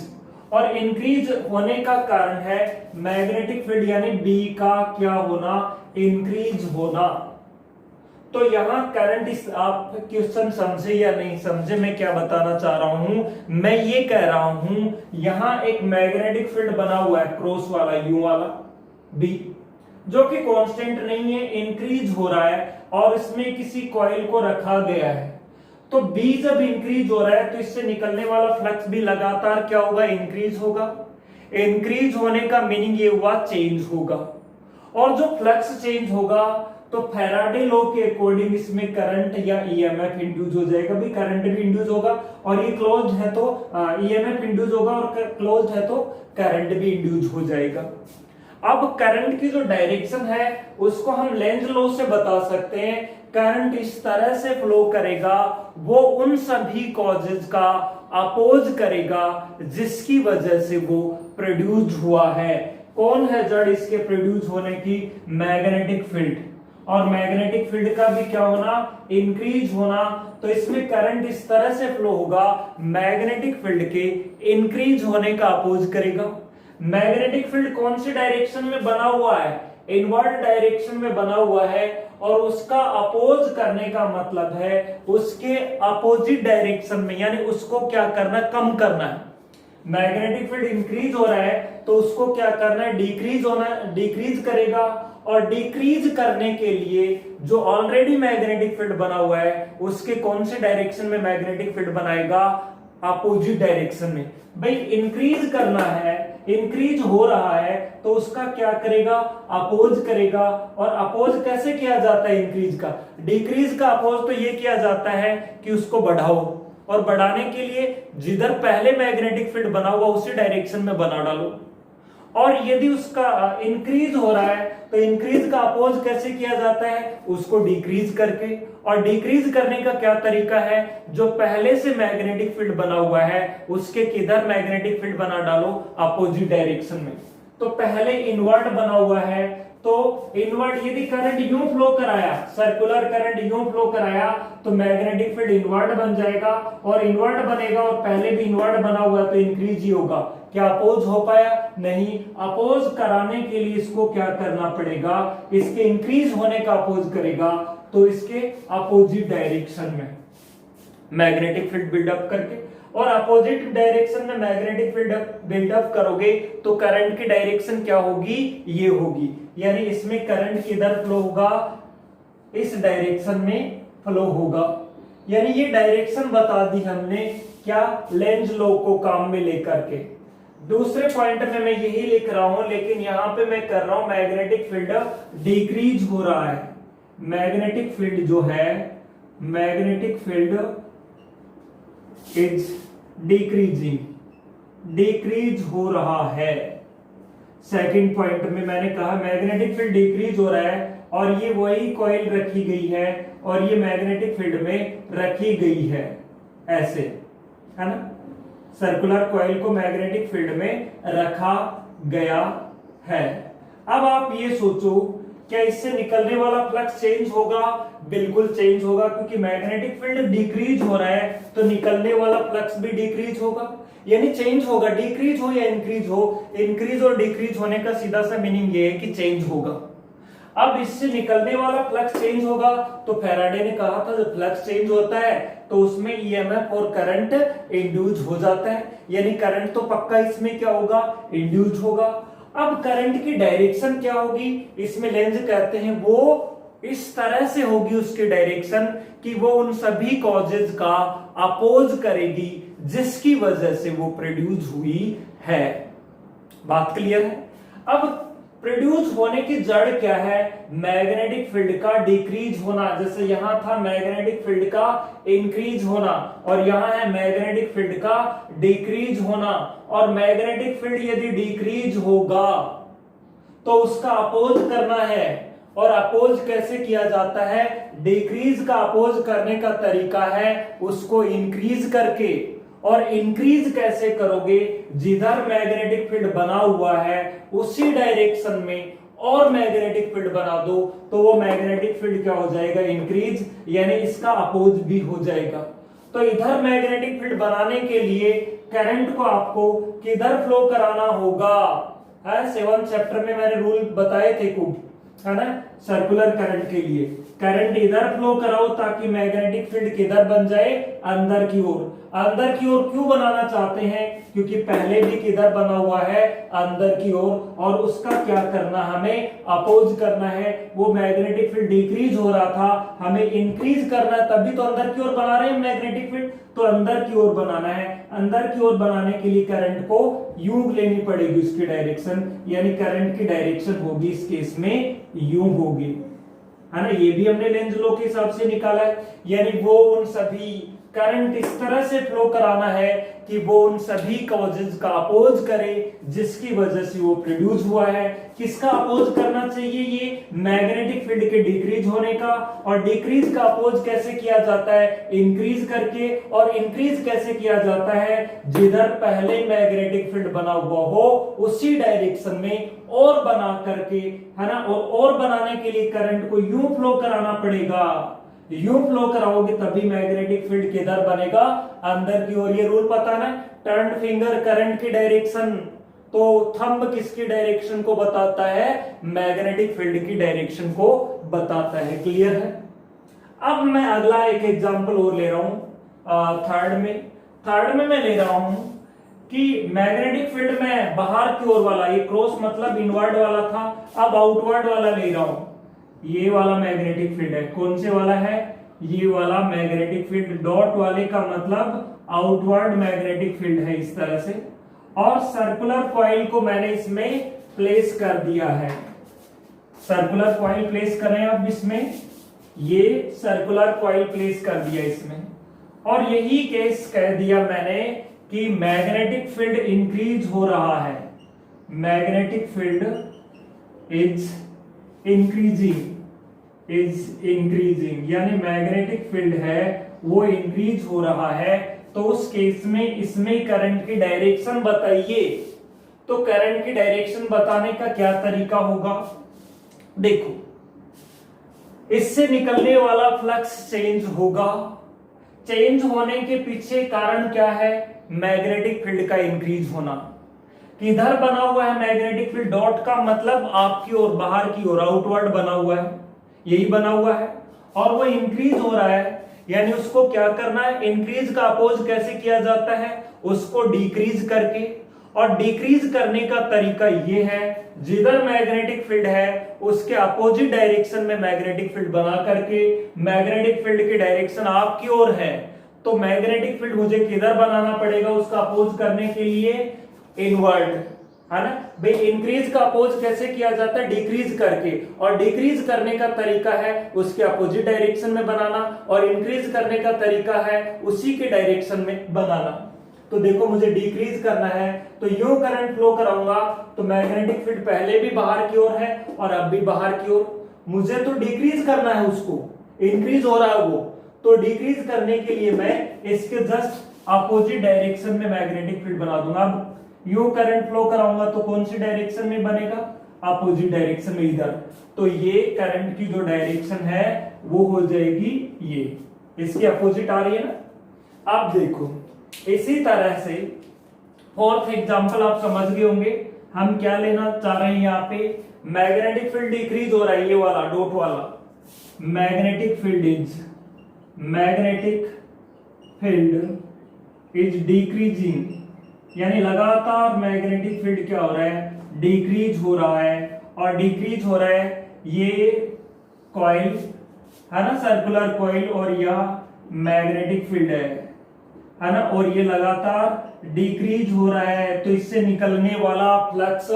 और इंक्रीज होने का कारण है मैग्नेटिक फील्ड यानी बी का क्या होना, इंक्रीज होना। तो यहां करंट, इस आप क्वेश्चन समझे या नहीं समझे, मैं क्या बताना चाह रहा हूं, मैं ये कह रहा हूं यहां एक मैग्नेटिक फील्ड बना हुआ है क्रॉस वाला, यू वाला बी, जो कि कांस्टेंट नहीं है, इंक्रीज हो रहा है, और इसमें किसी कॉइल को रखा गया है। तो बी जब इंक्रीज हो रहा है तो इससे निकलने वाला फ्लक्स भी लगातार क्या होगा, इंक्रीज होगा। इंक्रीज होने का मीनिंग ये हुआ चेंज होगा, और जो फ्लक्स चेंज होगा तो फैराडे लॉ के अकॉर्डिंग इसमें करंट या ईएमएफ इंड्यूस हो जाएगा, भी करंट भी इंड्यूस होगा, और ये क्लोज्ड है तो ईएमएफ इंड्यूस होगा, और क्लोज्ड है तो करंट भी इंड्यूस हो जाएगा। अब करंट की जो डायरेक्शन है उसको हम लेंज लॉ से बता सकते हैं। करंट इस तरह से फ्लो करेगा, वो उन सभी कॉजेज का अपोज करेगा जिसकी वजह से वो प्रोड्यूस हुआ है। कौन है जड़ इसके प्रोड्यूस होने की? Magnetic field. और मैग्नेटिक फील्ड का भी क्या होना? इंक्रीज होना। तो इसमें करंट इस तरह से फ्लो होगा, मैग्नेटिक फील्ड के इंक्रीज होने का अपोज करेगा। मैग्नेटिक फील्ड कौन सी डायरेक्शन में बना हुआ है? इनवर्ड डायरेक्शन में बना हुआ है, और उसका अपोज करने का मतलब है उसके अपोजिट डायरेक्शन में, यानी उसको क्या करना? कम करना है। मैग्नेटिक फील्ड इंक्रीज हो रहा है तो उसको क्या करना है? डिक्रीज होना, डिक्रीज करेगा। और डिक्रीज करने के लिए जो ऑलरेडी मैग्नेटिक फील्ड बना हुआ है उसके कौन से डायरेक्शन में मैग्नेटिक फील्ड बनाएगा? अपोजिट डायरेक्शन में। भाई इंक्रीज करना है, इंक्रीज हो रहा है तो उसका क्या करेगा? अपोज करेगा। और अपोज कैसे किया जाता है इंक्रीज का? डिक्रीज का अपोज तो ये किया जाता है कि उसको बढ़ाओ, और बढ़ाने के लिए जिधर पहले मैग्नेटिक फील्ड बना हुआ उसी डायरेक्शन में बना डालो। और यदि उसका इंक्रीज हो रहा है तो इंक्रीज का अपोज कैसे किया जाता है? उसको डिक्रीज करके। और डिक्रीज करने का क्या तरीका है? जो पहले से मैग्नेटिक फील्ड बना हुआ है उसके किधर मैग्नेटिक फील्ड बना डालो? अपोजिट डायरेक्शन में। तो पहले इनवर्ट बना हुआ है तो इनवर्ट यदि करंट यूं फ्लो कराया, सर्कुलर करंट यूं फ्लो कराया तो मैग्नेटिक फील्ड इनवर्ट बन जाएगा, और इनवर्ट बनेगा और पहले भी इनवर्ट बना हुआ है तो इंक्रीज ही होगा। क्या अपोज हो पाया? नहीं। अपोज कराने के लिए इसको क्या करना पड़ेगा? इसके इंक्रीज होने का अपोज करेगा, तो इसके अपोजिट डायरेक्शन में मैग्नेटिक फील्ड बिल्डअप करके। और अपोजिट डायरेक्शन में मैग्नेटिक फील्ड बिल्डअप करोगे तो करंट की डायरेक्शन क्या होगी? ये होगी। यानी इसमें करंट किधर फ्लो होगा? इस डायरेक्शन में फ्लो होगा। यानी ये डायरेक्शन बता दी हमने, क्या? लेंज लॉ को काम में लेकर के। दूसरे पॉइंट में मैं यही लिख रहा हूं, लेकिन यहां पे मैं कर रहा हूं मैग्नेटिक फील्ड डिक्रीज हो रहा है। मैग्नेटिक फील्ड जो है, magnetic field is decreasing, decrease हो रहा है। सेकंड पॉइंट में मैंने कहा मैग्नेटिक फील्ड डिक्रीज हो रहा है, और ये वही कॉइल रखी गई है और ये मैग्नेटिक फील्ड में रखी गई है, ऐसे है ना। सर्कुलर कॉइल को मैग्नेटिक फील्ड में रखा गया है। अब आप ये सोचो, क्या इससे निकलने वाला फ्लक्स चेंज होगा? बिल्कुल चेंज होगा, क्योंकि मैग्नेटिक फील्ड डिक्रीज हो रहा है तो निकलने वाला फ्लक्स भी डिक्रीज होगा, यानी चेंज होगा। डिक्रीज हो या इंक्रीज हो, इंक्रीज और डिक्रीज होने का सीधा सा मीनिंग ये है कि चेंज होगा। अब इससे निकलने वाला फ्लक्स चेंज होगा, तो फैराडे ने कहा था जब फ्लक्स चेंज होता है तो उसमें ईएमएफ और करंट इंड्यूस हो जाता है, यानी करंट तो पक्का इसमें क्या होगा? इंड्यूस होगा। अब करंट की डायरेक्शन क्या होगी? इसमें लेंज कहते हैं, वो इस तरह से होगी उसकी डायरेक्शन कि वो उन सभी कॉजेज का अपोज करेगी जिसकी वजह से वो प्रोड्यूस हुई है। बात क्लियर है? अब प्रोड्यूस होने की जड़ क्या है? मैग्नेटिक फील्ड का डिक्रीज होना। जैसे यहां था मैग्नेटिक फील्ड का इंक्रीज होना, और यहां है मैग्नेटिक फील्ड का डिक्रीज होना। और मैग्नेटिक फील्ड यदि डिक्रीज होगा तो उसका अपोज करना है, और अपोज कैसे किया जाता है? डिक्रीज का अपोज करने का तरीका है उसको इंक्रीज करके। और इंक्रीज कैसे करोगे? जिधर मैग्नेटिक फील्ड बना हुआ है उसी डायरेक्शन में और मैग्नेटिक फील्ड बना दो तो वो मैग्नेटिक फील्ड क्या हो जाएगा? इंक्रीज, यानी इसका अपोज भी हो जाएगा। तो इधर मैग्नेटिक फील्ड बनाने के लिए करंट को आपको किधर फ्लो कराना होगा? 7th चैप्टर में मैंने रूल बताए थे कुछ, है ना। सर्कुलर करंट के लिए करंट इधर फ्लो कराओ ताकि मैग्नेटिक फील्ड किधर बन जाए? अंदर की ओर। अंदर की ओर क्यों बनाना चाहते हैं? क्योंकि पहले भी किधर बना हुआ है? अंदर की ओर। और उसका क्या करना? हमें अपोज करना है। वो मैग्नेटिक फील्ड डिक्रीज हो रहा था, हमें इंक्रीज करना है, तभी तो अंदर की ओर बना रहे हैं मैग्नेटिक फील्ड, तो अंदर की ओर बनाना है। अंदर की ओर बनाने के लिए करंट को यूं लेनी पड़ेगी उसकी डायरेक्शन, यानी करंट की डायरेक्शन होगी इस केस में यूं होगी, है ना। ये भी हमने लेंज लॉ के हिसाब से निकाला है, यानी वो उन सभी करंट इस तरह से फ्लो कराना है कि वो उन सभी कॉजेज का अपोज करे जिसकी वजह से वो प्रोड्यूस हुआ है। किसका अपोज करना चाहिए? ये मैग्नेटिक फील्ड के डिक्रीज होने का। और डिक्रीज का अपोज कैसे किया जाता है? इंक्रीज करके। और इंक्रीज कैसे किया जाता है? जिधर पहले मैग्नेटिक फील्ड बना हुआ हो उसी डायरेक्शन में और बना करके, है ना। और बनाने के लिए करंट को यूं फ्लो कराना पड़ेगा। यूं फ्लो कराओगे तभी मैग्नेटिक फील्ड किधर बनेगा? अंदर की ओर। ये रूल पता ना, टर्न फिंगर करंट की डायरेक्शन। तो थंब किसकी डायरेक्शन को बताता है? मैग्नेटिक फील्ड की डायरेक्शन को बताता है। क्लियर है? अब मैं अगला एक एग्जांपल और ले रहा हूं थर्ड में मैं ले रहा हूं कि मैग्नेटिक फील्ड में बाहर की ओर वाला, ये क्रॉस मतलब इनवर्ड वाला था, अब आउटवर्ड वाला ले रहा हूं। ये वाला मैग्नेटिक फील्ड है। कौन से वाला है? ये वाला मैग्नेटिक फील्ड। डॉट वाले का मतलब आउटवर्ड मैग्नेटिक फील्ड है इस तरह से। और सर्कुलर कॉइल को मैंने इसमें प्लेस कर दिया है। सर्कुलर कॉइल प्लेस करें अब इसमें। ये सर्कुलर कॉइल प्लेस कर दिया इसमें। और यही केस कह दिया मैंने कि मैग्नेटिक फील्ड इंक्रीज हो रहा है। मैग्नेटिक फील्ड इज इंक्रीजिंग, यानी मैग्नेटिक फील्ड है वो इंक्रीज हो रहा है। तो उस केस में इसमें करंट की डायरेक्शन बताइए। तो करंट की डायरेक्शन बताने का क्या तरीका होगा? देखो, इससे निकलने वाला फ्लक्स चेंज होगा। चेंज होने के पीछे कारण क्या है? मैग्नेटिक फील्ड का इंक्रीज होना। किधर बना हुआ है मैग्नेटिक फील्ड? डॉट का मतलब आपकी ओर, बाहर की ओर, आउटवर्ड बना हुआ है, यही बना हुआ है। और वो इंक्रीज हो रहा है, यानी उसको क्या करना है? इंक्रीज का अपोज कैसे किया जाता है? उसको डिक्रीज करके। और डिक्रीज करने का तरीका ये है, जिधर मैग्नेटिक फील्ड है उसके अपोजिट डायरेक्शन में मैग्नेटिक फील्ड बना करके। मैग्नेटिक फील्ड की डायरेक्शन आपकी ओर है, तो मैग्नेटिक फील्ड मुझे किधर बनाना पड़ेगा उसका अपोज करने के लिए? इनवर्ड, है ना भाई। इंक्रीज का अपोज कैसे किया जाता है? डिक्रीज करके। और डिक्रीज करने का तरीका है उसके अपोजिट डायरेक्शन में बनाना, और इंक्रीज करने का तरीका है उसी के डायरेक्शन में बनाना। तो देखो, मुझे डिक्रीज करना है तो यूं करंट फ्लो कराऊंगा तो मैग्नेटिक फील्ड पहले भी बाहर की ओर है और अब भी बाहर की ओर। मुझे तो डिक्रीज करना है उसको, इंक्रीज हो रहा है वो। तो डिक्रीज करने के लिए मैं इसके जस्ट अपोजिट डायरेक्शन में मैग्नेटिक फील्ड बना दूंगा। अब यूं करंट फ्लो कराऊंगा तो कौन सी डायरेक्शन में बनेगा? अपोजिट डायरेक्शन में, इधर। तो ये करंट की जो डायरेक्शन है वो हो जाएगी ये, इसके अपोजिट आ रही है ना। अब देखो, इसी तरह से फोर्थ एग्जांपल आप समझ गए होंगे हम क्या लेना चाह रहे हैं। यहाँ पे मैग्नेटिक फील्ड डिक्रीज हो रहा है, ये वाला डॉट वाला। मैग्नेटिक फील्ड इज डिक्रीजिंग, यानी लगातार मैग्नेटिक फील्ड क्या हो रहा है? डिक्रीज हो रहा है। और डिक्रीज हो रहा है ये कॉइल, है ना, सर्कुलर कॉइल, और यह मैग्नेटिक फील्ड है ना। और ये लगातार डिक्रीज हो रहा है, तो इससे निकलने वाला फ्लक्स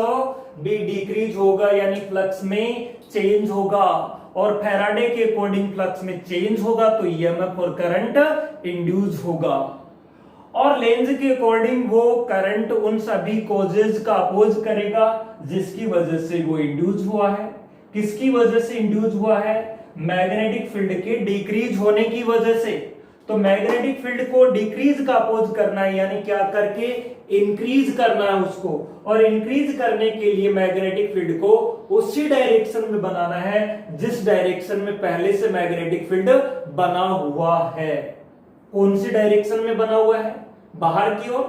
भी डिक्रीज होगा, यानी फ्लक्स में चेंज होगा। और फैराडे के अकॉर्डिंग फ्लक्स में चेंज होगा तो ईएमएफ और करंट इंड्यूस होगा। और लेंज के अकॉर्डिंग वो करंट उन सभी कॉजेज का अपोज करेगा जिसकी वजह से वो इंड्यूस हुआ है। किसकी वजह से इंड्यूस हुआ है? मैग्नेटिक फील्ड के डिक्रीज होने की वजह से। तो मैग्नेटिक फील्ड को डिक्रीज का अपोज करना है, यानी क्या करके? इंक्रीज करना है उसको। और इंक्रीज करने के लिए मैग्नेटिक फील्ड को उसी डायरेक्शन में बनाना है जिस डायरेक्शन में पहले से मैग्नेटिक फील्ड बना हुआ है। कौन सी डायरेक्शन में बना हुआ है? बाहर की ओर।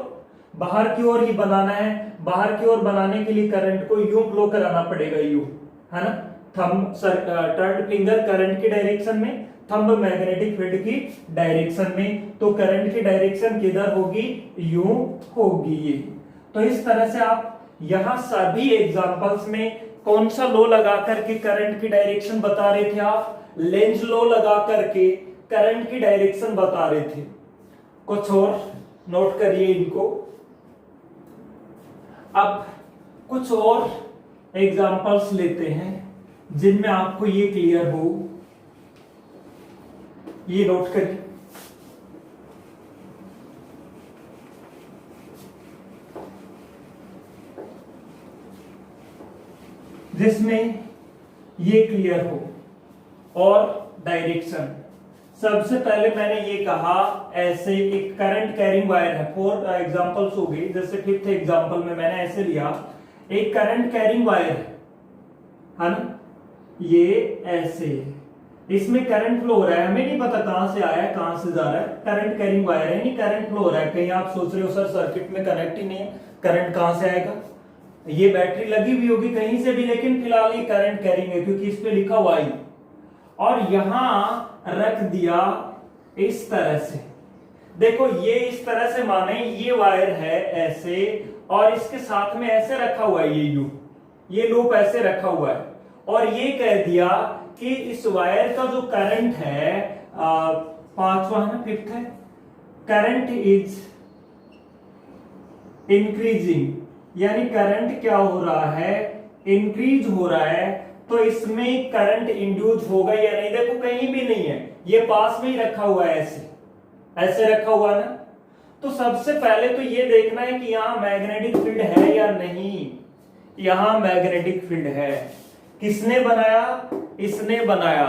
बाहर की ओर ही बनाना है। बाहर की ओर बनाने के लिए करंट को यूं फ्लो कराना पड़ेगा, यूं, है ना। थंब टर्न फिंगर करंट की डायरेक्शन में, थंब मैग्नेटिक फील्ड की डायरेक्शन में। तो करंट की डायरेक्शन किधर होगी? यूं होगी ये। तो इस तरह से आप यहां सभी एग्जांपल्स में कौन सा लॉ लगा करके करंट की डायरेक्शन बता रहे थे? आप लेंज लॉ लगा करके करंट की डायरेक्शन बता रहे थे। कुछ और नोट करिए इनको। अब कुछ और एग्जांपल्स लेते हैं जिनमें आपको ये क्लियर हो। ये नोट करिए। जिसमें ये क्लियर हो। और डायरेक्शन, सबसे पहले मैंने ये कहा ऐसे एक करंट कैरिंग वायर है, 4 एग्जांपल्स हो गए, जैसे 5th एग्जांपल में मैंने ऐसे लिया, एक करंट कैरिंग वायर है ना, ये ऐसे, इसमें करंट फ्लो हो रहा है, हमें नहीं पता कहां से आया है कहां से जा रहा है, करंट कैरिंग वायर है, नहीं करंट फ्लो हो रहा है। कहीं आप सोच रहे हो सर सर्किट में कनेक्ट ही नहीं है, करंट कहां से आएगा, ये बैटरी लगी हुई होगी कहीं से भी, लेकिन फिलहाल ये करंट कैरिंग है क्योंकि इस पे लिखा हुआ आई, और यहां रख दिया इस तरह से। देखो ये इस तरह से माने ये वायर है ऐसे, और इसके साथ में ऐसे रखा हुआ है ये लूप ऐसे रखा हुआ है, और ये कह दिया कि इस वायर का जो करंट है, 5वां है ना, 5th है, करंट इज इंक्रीजिंग, यानी करंट क्या हो रहा है, इंक्रीज हो रहा है, तो इसमें करंट इंड्यूस होगा या नहीं, देखो कहीं भी नहीं है, ये पास में ही रखा हुआ है, ऐसे रखा हुआ ना। तो सबसे पहले तो ये देखना है कि यहां मैग्नेटिक फील्ड है या नहीं, यहां मैग्नेटिक फील्ड है। किसने बनाया, इसने बनाया,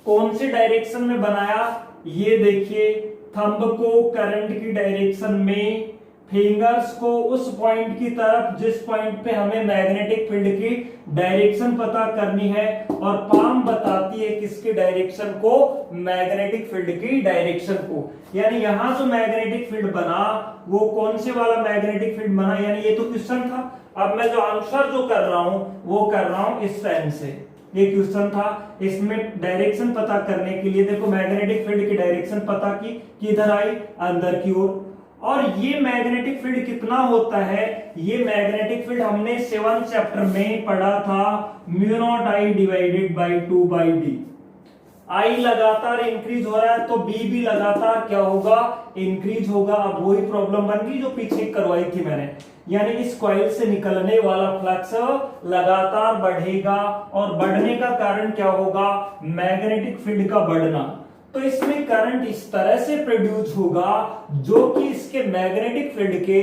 कौन सी डायरेक्शन में बनाया, ये देखिए, थंब को करंट की डायरेक्शन में, फिंगर्स को उस पॉइंट की तरफ जिस पॉइंट पे हमें मैग्नेटिक फील्ड की डायरेक्शन पता करनी है, और पाम बताती है किसकी डायरेक्शन को, मैग्नेटिक फील्ड की डायरेक्शन को। यानी यहां जो मैग्नेटिक फील्ड बना वो कौन से वाला मैग्नेटिक फील्ड बना, यानी ये तो क्वेश्चन था, अब मैं जो आंसर जो कर रहा हूं वो कर रहा हूं इस साइन से, ये क्वेश्चन था, इसमें डायरेक्शन पता करने के लिए देखो मैग्नेटिक फील्ड की डायरेक्शन पता की, किधर आई, अंदर की ओर। और ये मैग्नेटिक फील्ड कितना होता है, ये मैग्नेटिक फील्ड हमने 7th चैप्टर में पढ़ा था, mu not I divided by 2/d। आई लगातार इंक्रीज हो रहा है तो बी भी लगातार क्या होगा, इंक्रीज होगा। अब वही प्रॉब्लम बन गई जो पीछे करवाई थी मैंने, यानी इस कॉइल से निकलने वाला फ्लक्स लगातार बढ़ेगा, और बढ़ने का कारण क्या होगा, मैग्नेटिक फील्ड का बढ़ना। तो इसमें करंट इस तरह से प्रोड्यूस होगा जो कि इसके मैग्नेटिक फील्ड के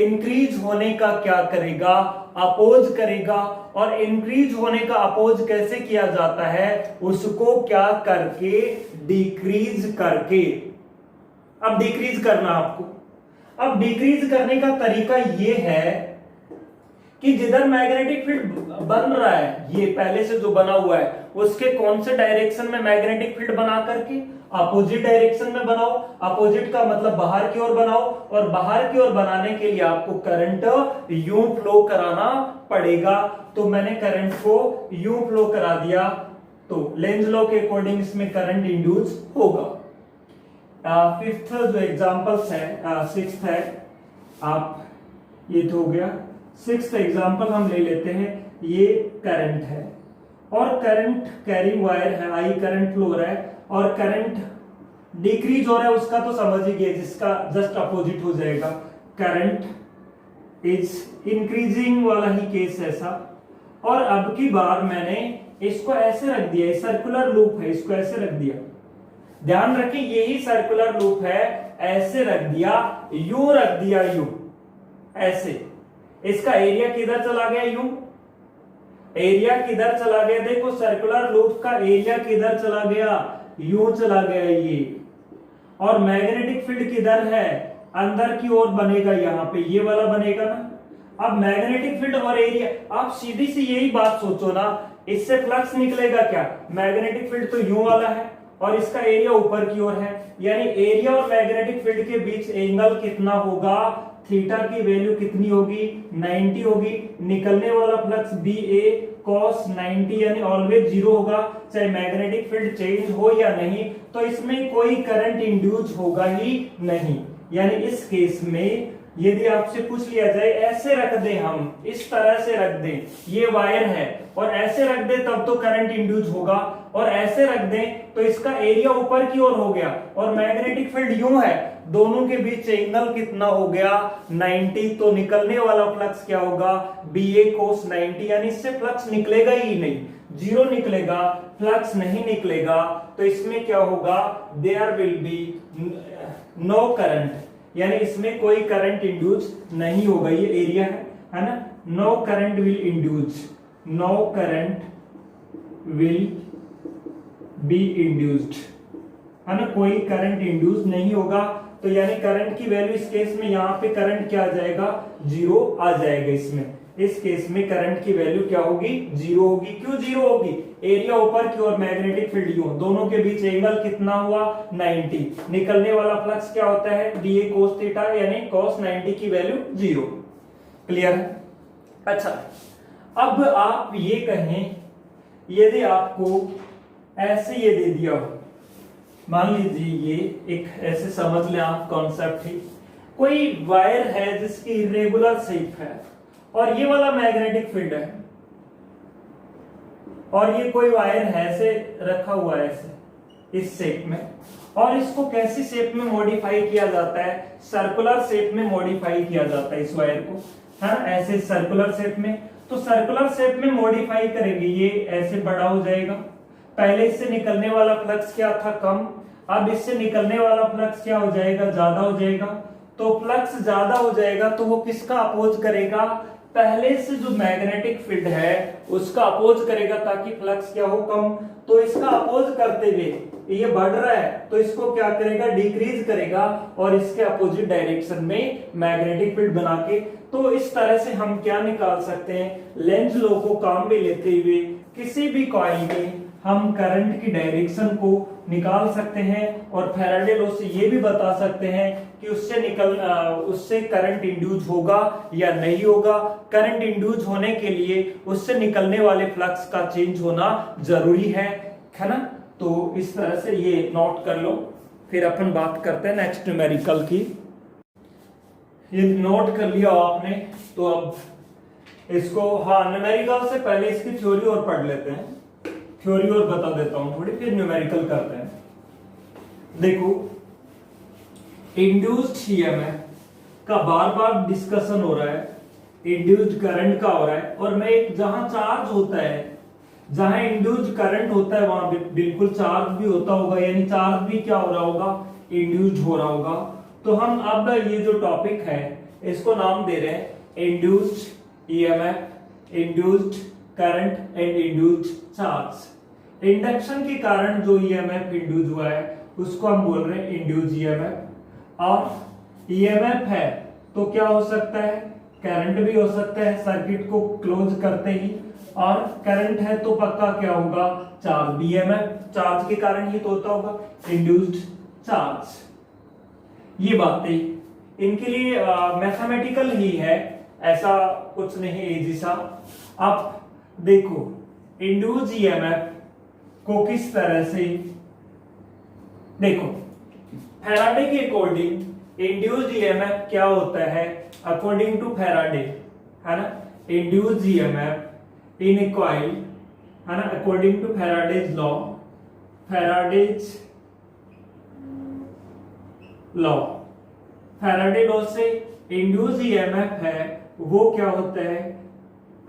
इंक्रीज होने का क्या करेगा, अपोज करेगा। और इंक्रीज होने का अपोज कैसे किया जाता है, उसको क्या करके, डिक्रीज करके। अब डिक्रीज करना आपको, अब डिक्रीज करने का तरीका यह है कि जिधर मैग्नेटिक फील्ड बन रहा है, ये पहले से जो बना हुआ है, उसके कौन से डायरेक्शन में मैग्नेटिक फील्ड बना करके, अपोजिट डायरेक्शन में बनाओ। अपोजिट का मतलब बाहर की ओर बनाओ, और बाहर की ओर बनाने के लिए आपको करंट यूं फ्लो कराना पड़ेगा। तो मैंने करंट को यूं फ्लो करा दिया, तो लेंज लॉ के अकॉर्डिंग इसमें करंट इंड्यूस होगा। 5th जो एग्जांपल्स है, 6th है, आप ये तो हो गया। 6th एग्जांपल हम ले लेते हैं, ये करंट है और करंट कैरिंग वायर है, आई करंट फ्लो हो रहा है और करंट डिक्रीज हो रहा है, उसका तो समझ ही गए, जिसका जस्ट अपोजिट हो जाएगा। करंट इज इंक्रीजिंग वाला ही केस ऐसा। और अब की बार मैंने इसको ऐसे रख दिया, सर्कुलर लूप है, इसको ऐसे रख दिया, ध्यान रखें यही सर्कुलर लूप है, ऐसे रख दिया, यूं रख दिया, यूं ऐसे। इसका एरिया किधर चला गया, यूं, एरिया किधर चला गया, देखो सर्कुलर लूप का एरिया किधर चला गया, यूं चला गया ये। और मैग्नेटिक फील्ड किधर है, अंदर की ओर बनेगा, यहां पे ये वाला बनेगा ना। अब मैग्नेटिक फील्ड और एरिया, आप सीधी सी यही बात सोचो ना, इससे फ्लक्स निकलेगा क्या, मैग्नेटिक फील्ड तो यूं वाला है और इसका एरिया ऊपर की ओर है, यानी एरिया और मैग्नेटिक फील्ड के बीच एंगल कितना होगा, थीटा की वैल्यू कितनी होगी, 90 होगी। निकलने वाला फ्लक्स बी ए cos 90 यानी ऑलवेज 0 होगा, चाहे मैग्नेटिक फील्ड चेंज हो या नहीं, तो इसमें कोई करंट इंड्यूस होगा ही नहीं। यानी इस केस में यदि आपसे पूछ लिया जाए, ऐसे रख दें, हम इस तरह से रख दें, ये वायर है और ऐसे रख दें तब तो करंट इंड्यूस होगा, और ऐसे रख दें तो इसका एरिया ऊपर की ओर हो गया और मैग्नेटिक फील्ड यूं है, दोनों के बीच एंगल कितना हो गया, 90। तो निकलने वाला फ्लक्स क्या होगा, बी ए cos 90, यानी इससे फ्लक्स निकलेगा ही नहीं, 0 निकलेगा, फ्लक्स नहीं निकलेगा। तो इसमें क्या होगा, there will be no current, यानी इसमें कोई करंट इंड्यूस नहीं होगा, ये एरिया है ना, no current will induce, no current will be induced, है ना, कोई करंट इंड्यूस नहीं होगा। तो यानी करंट की वैल्यू इस केस में यहाँ पे करंट क्या आ जाएगा, जीरो आ जाएगा। इसमें इस केस में करंट की वैल्यू क्या होगी, जीरो होगी। क्यों जीरो होगी, एरिया ऊपर की ओर, मैग्नेटिक फील्ड यू, दोनों के बीच एंगल कितना हुआ 90, निकलने वाला फ्लक्स क्या होता है bA cos थीटा, यानी cos 90 की वैल्यू जीरो। क्लियर है। अच्छा, अब आप ये कहें, यदि आपको ऐसे ये दे दिया हो, मान लीजिए ये एक ऐसे समझ लें आप कॉन्सेप्ट ही, कोई वायर है जिसकी इरेगुलर शेप है और ये वाला मैग्नेटिक फील्ड है, और ये कोई वायर है ऐसे रखा हुआ है ऐसे इस शेप में, और इसको कैसी शेप में मॉडिफाई किया जाता है, सर्कुलर शेप में मॉडिफाई किया जाता है इस वायर को, है ना, ऐसे सर्कुलर शेप में। तो सर्कुलर शेप में मॉडिफाई करेंगे, ये ऐसे बड़ा हो जाएगा। पहले इससे निकलने वाला फ्लक्स क्या था, कम, अब इससे निकलने वाला फ्लक्स क्या हो जाएगा, ज्यादा हो जाएगा। तो फ्लक्स ज्यादा हो जाएगा तो वो किसका अपोज करेगा, पहले से जो मैग्नेटिक फील्ड है उसका अपोज करेगा, ताकि फ्लक्स क्या हो, कम। तो इसका अपोज करते हुए ये बढ़ रहा है तो इसको क्या करेगा, डिक्रीज करेगा, और इसके अपोजिट डायरेक्शन में मैग्नेटिक फील्ड बना के। तो इस तरह से हम क्या निकाल सकते हैं, लेंज लॉ को काम में लेते हुए किसी भी कॉइल में हम करंट की डायरेक्शन को निकाल सकते हैं, और फैराडे लॉ से ये भी बता सकते हैं कि उससे करंट इंड्यूस होगा या नहीं होगा। करंट इंड्यूस होने के लिए उससे निकलने वाले फ्लक्स का चेंज होना जरूरी है ना। तो इस तरह से ये नोट कर लो, फिर अपन बात करते हैं नेक्स्ट न्यूमेरिकल की। ये नोट कर लिया आपने, तो अब इसको, हाँ, न्यूमेरिकल से पहले इसकी थ्योरी और पढ़ लेते हैं, थ्योरी और बता देता हूं थोड़ी, फिर न्यूमेरिकल करते हैं। देखो, इंड्यूस्ड ईएमएफ का बार बार डिस्कशन हो रहा है, इंड्यूस्ड करंट का हो रहा है, और मैं एक, जहां चार्ज होता है, जहां इंड्यूस्ड करंट होता है वहां बिल्कुल चार्ज भी होता होगा, यानी चार्ज भी क्या हो रहा होगा, इंड्यूस्ड हो रहा होगा। तो हम अब ये जो टॉपिक है इसको नाम दे रहे हैं induced EMF, induced current and induced charge. Induction के कारण जो ईएमएफ इंड्यूस हुआ है उसको हम बोल रहे हैं इंड्यूस ईएमएफ। और ईएमएफ है तो क्या हो सकता है, करंट भी हो सकता है सर्किट को क्लोज करते ही, और करंट है तो पक्का क्या होगा, चार्ज भी। ईएमएफ चार्ज के कारण ही तो होता होगा, इंड्यूस्ड चार्ज। ये बातें इनके लिए मैथमेटिकल ही है, ऐसा कुछ नहीं इजी सा। अब देखो, इंड्यूस ईएमएफ को किस तरह से, देखो, फैराडे के अकॉर्डिंग इंड्यूस ईएमएफ क्या होता है, अकॉर्डिंग टू फैराडे, है ना, induce EMF in a coil, है ना, according to Faraday's law, Faraday's law, Faraday law से इंड्यूस ईएमएफ है वो क्या होता है,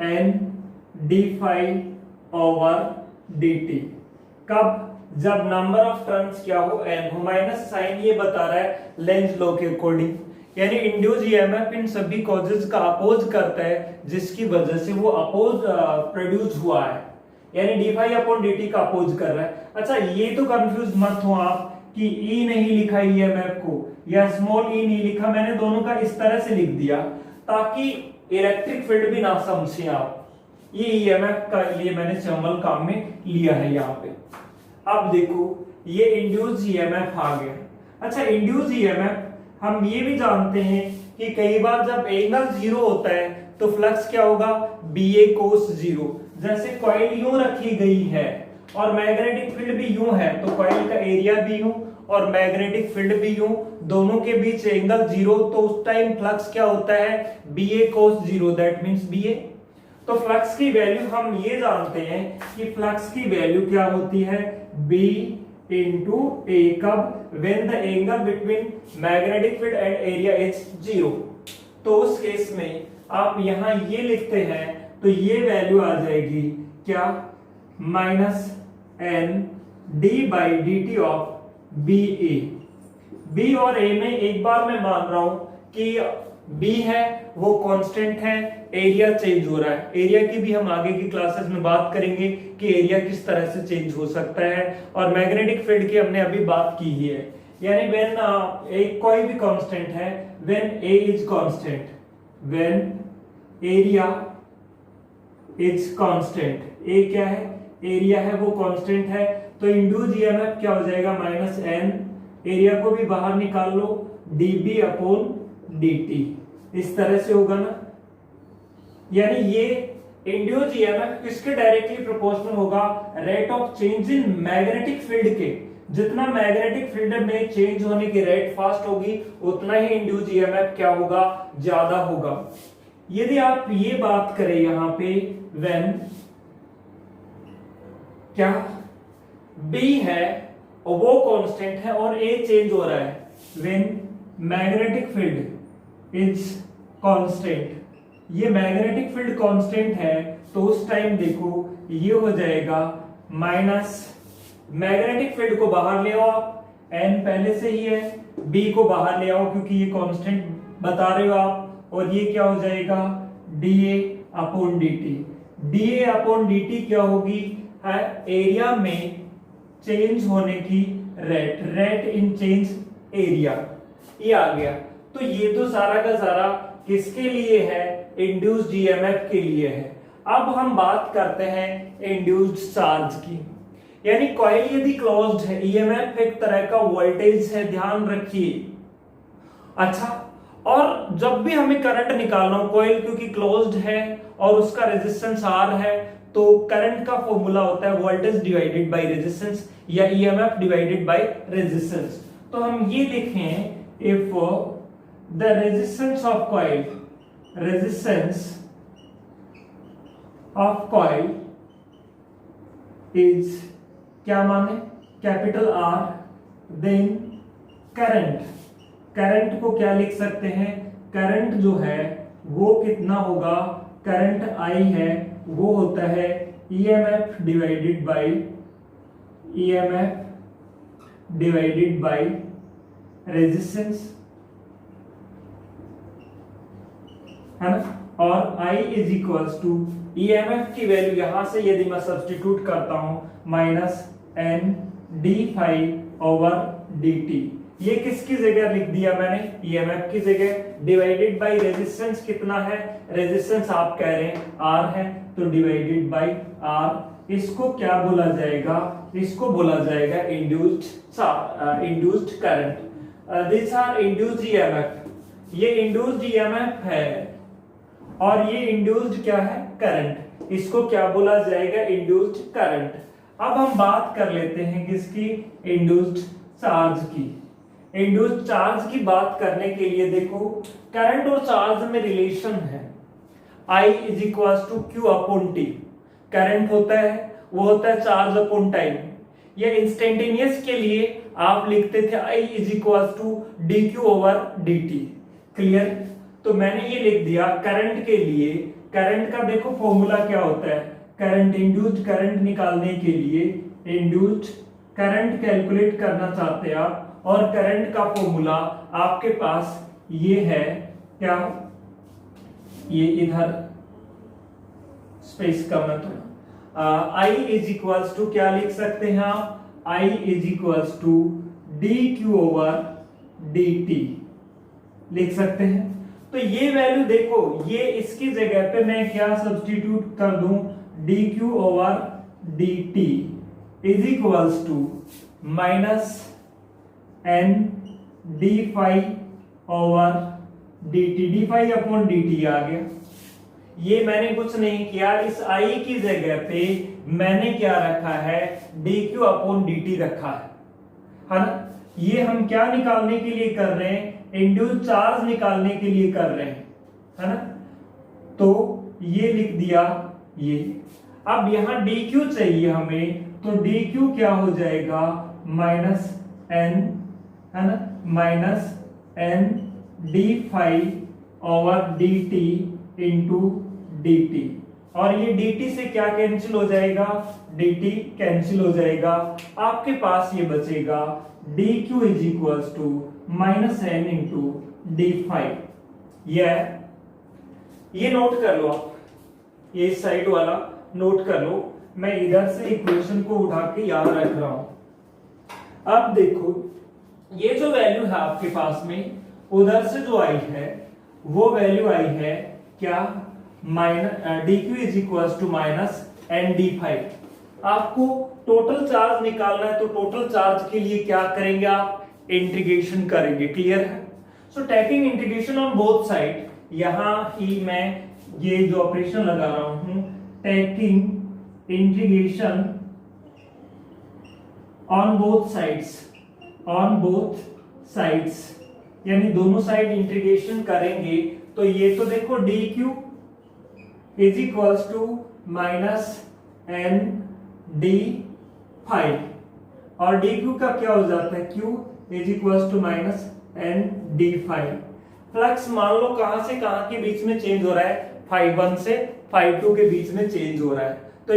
N D phi over D T. कब, जब नंबर ऑफ टर्न्स क्या हो, एन हो। माइनस साइन ये बता रहा है लेंज लॉ के अकॉर्डिंग, यानी इंड्यूस ईएमएफ इन सभी कॉजेज का अपोज करता है जिसकी वजह से वो अपोज प्रोड्यूस हुआ है, यानी D phi upon D T का अपोज कर रहा है। अच्छा, ये तो कंफ्यूज मत हो आप कि ई नहीं लिखा ईएमएफ को या स्मॉल ई नहीं लिखा, मैंने दोनों का इस तरह से लिख दिया ताकि इलेक्ट्रिक फील्ड भी ना समझे आप। ये ईएमएफ का लिए मैंने सिंबल काम में लिया है यहाँ पे। अब देखो, ये इंड्यूस ईएमएफ आ गया। अच्छा, इंड्यूस ईएमएफ हम ये भी जानते हैं कि कई बार जब एंगल जीरो होता है तो फ्लक्स क्या होगा, BA cos जीरो। जैसे कॉइल यूं रखी गई है और मैग्नेटिक फील्ड भी यूं है, तो कॉइल का एरिया भी यूं और मैग्नेटिक फील्ड भी यूं, दोनों के बीच एंगल जीरो, तो उस टाइम फ्लक्स क्या होता है, BA cos zero, that means BA। तो फ्लक्स की वैल्यू हम ये जानते हैं कि फ्लक्स की वैल्यू क्या होती है, B into A, कब, when the angle between magnetic field and area is zero। तो उस केस में आप यहां ये लिखते हैं तो ये वैल्यू आ जाएगी क्या, minus N D by D T of B A. B और ए में एक बार मैं मान रहा हूं कि बी है वो कांस्टेंट है, एरिया चेंज हो रहा है। एरिया की भी हम आगे की क्लासेस में बात करेंगे कि एरिया किस तरह से चेंज हो सकता है। और मैग्नेटिक फील्ड की हमने अभी बात की ही है, यानी व्हेन एक कोई भी कांस्टेंट है, when A is constant, when area is constant, A क्या है, एरिया है वो कांस्टेंट है, तो इंड्यूस ईएमएफ क्या हो जाएगा, माइनस एन, एरिया को भी बाहर निकाल लो, डीबी अपॉन dt, इस तरह से होगा ना। यानी ये इंड्यूस ईएमएफ किसके डायरेक्टली प्रोपोर्शनल होगा, rate of change in magnetic field के। जितना मैग्नेटिक फील्ड में चेंज होने की रेट फास्ट होगी उतना ही इंड्यूस ईएमएफ क्या होगा, ज्यादा होगा। यदि आप ये बात करें यहां पे व्हेन क्या B है और वो कांस्टेंट है और A चेंज हो रहा है, when magnetic field is constant, ये मैग्नेटिक फील्ड कांस्टेंट है तो उस टाइम देखो ये हो जाएगा माइनस, मैग्नेटिक फील्ड को बाहर ले आओ आप, N पहले से ही है, B को बाहर ले आओ क्योंकि ये कांस्टेंट बता रहे हो आप, और ये क्या हो जाएगा, dA upon dt। dA upon dt क्या होगी, एरिया में चेंज होने की rate, rate in change area, ये आ गया। तो ये तो सारा का सारा किसके लिए है, इंड्यूस्ड ईएमएफ के लिए है। अब हम बात करते हैं इंड्यूस्ड चार्ज की, यानी कॉइल यदि क्लोज्ड है, ईएमएफ एक तरह का वोल्टेज है, ध्यान रखिए। अच्छा, और जब भी हमें करंट निकालना हो, कॉइल क्योंकि क्लोज्ड है और उसका रेजिस्टेंस R है, तो करंट का फॉर्मूला होता है वोल्टेज डिवाइडेड बाय रेजिस्टेंस या ईएमएफ डिवाइडेड बाय रेजिस्टेंस। तो हम ये देखें, if the resistance of coil, resistance of coil is क्या माने, capital R, then current, current को क्या लिख सकते हैं, करंट जो है वो कितना होगा, करंट I है वो होता है EMF divided by, EMF divided by resistance, है ना। और I is equals to EMF की वैल्यू यहां से यदि मैं सब्स्टिट्यूट करता हूं, minus N D five over D T. ये किसकी जगह लिख दिया मैंने, EMF की जगह, डिवाइडेड बाय रेजिस्टेंस कितना है, रेजिस्टेंस आप कह रहे हैं R है, तो डिवाइडेड बाय R। इसको क्या बोला जाएगा, इसको बोला जाएगा induced current. This are induced EMF, ये इंड्यूस्ड EMF है और ये इंड्यूस्ड क्या है, करंट, इसको क्या बोला जाएगा, इंड्यूस्ड करंट। अब हम बात कर लेते हैं किसकी, इंड्यूस्ड चार्ज की। इंड्यूस्ड चार्ज की बात करने के लिए देखो, करंट और चार्ज में रिलेशन है, I is equal to Q upon T. Current होता है वो होता है चार्ज अपॉन टाइम, या इंस्टेंटेनियस के लिए आप लिखते थे I is equal to D Q over D T. Clear, तो मैंने ये लिख दिया करंट के लिए। करंट का देखो फॉर्मूला क्या होता है, करंट, इंड्यूस्ड करंट निकालने के लिए इंड्यूस्ड करंट कैलकुलेट करना चाहते हैं आप, और करंट का फॉर्मूला आपके पास ये है क्या, ये इधर स्पेस का मतलब I इज इक्वल्स टू क्या लिख सकते हैं आप, I is equals to D Q over D T लिख सकते हैं। तो ये वैल्यू देखो, ये इसकी जगह पे मैं क्या सब्स्टिट्यूट कर दूं, D Q over D T is equals to minus N D five over D T, D phi upon D T आ गया। ये मैंने कुछ नहीं किया, इस I की जगह पे मैंने क्या रखा है, D Q upon D T रखा है ना। ये हम क्या निकालने के लिए कर रहे हैं, इंड्यूस्ड चार्ज निकालने के लिए कर रहे हैं, है ना। तो ये लिख दिया ये। अब यहां डी क्यू चाहिए हमें, तो डी क्यू क्या हो जाएगा, माइनस एन, है ना, minus N D five over D T into D T. और ये डी टी से क्या कैंसिल हो जाएगा, डी टी कैंसिल हो जाएगा। आपके पास ये बचेगा D Q is equal to minus N into D five. ये नोट कर लो आप, ये इस साइड वाला नोट कर लो, मैं इधर से इक्वेशन को उठा के याद रख रहा हूं। अब देखो ये जो वैल्यू है आपके पास में, उधर से जो आई है वो वैल्यू आई है क्या, minus D Q is equal to minus N D five. आपको टोटल चार्ज निकालना है, तो टोटल चार्ज के लिए क्या करेंगे आप, इंटीग्रेशन करेंगे। क्लियर है? So taking integration on both side, यहां ही मैं ये जो ऑपरेशन लगा रहा हूं, taking integration on both sides, यानी दोनों साइड इंटीग्रेशन करेंगे, तो ये तो देखो D Q is equals to minus N D five, और डी क्यू का क्या हो जाता है, Q is equals to minus N D five. Flux मान लो कहां से कहां के बीच में चेंज हो रहा है, फाइव वन से फाइव टू के बीच में चेंज हो रहा है। तो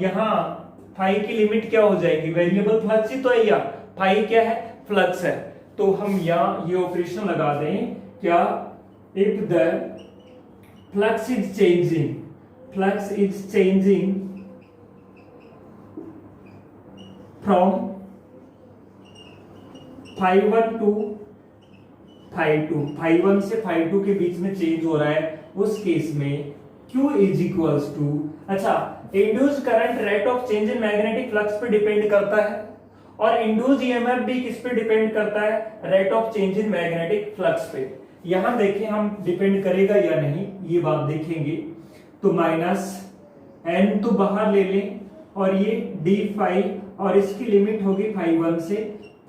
यहाँ फाइव की लिमिट क्या हो जाएगी, वेरिएबल फ्लक्स ही तो है, या फाइव क्या है, फ्लक्स है। तो हम यहाँ ये ऑपरेशन लगा दें क्या, if the flux is changing from five one to five two, five one से फाइव टू के बीच में चेंज हो रहा है, उस केस में Q इज इक्वल्स टू, अच्छा induced current rate of change in magnetic flux पे डिपेंड करता है, और इंड्यूस्ड ईएमएफ भी किस पे डिपेंड करता है, rate of change in magnetic flux पे। यहां देखें हम डिपेंड करेगा या नहीं, ये बात देखेंगे। तो माइनस एन तो बाहर ले लें, और ये डी फाइव, और इसकी लिमिट होगी फाइव वन से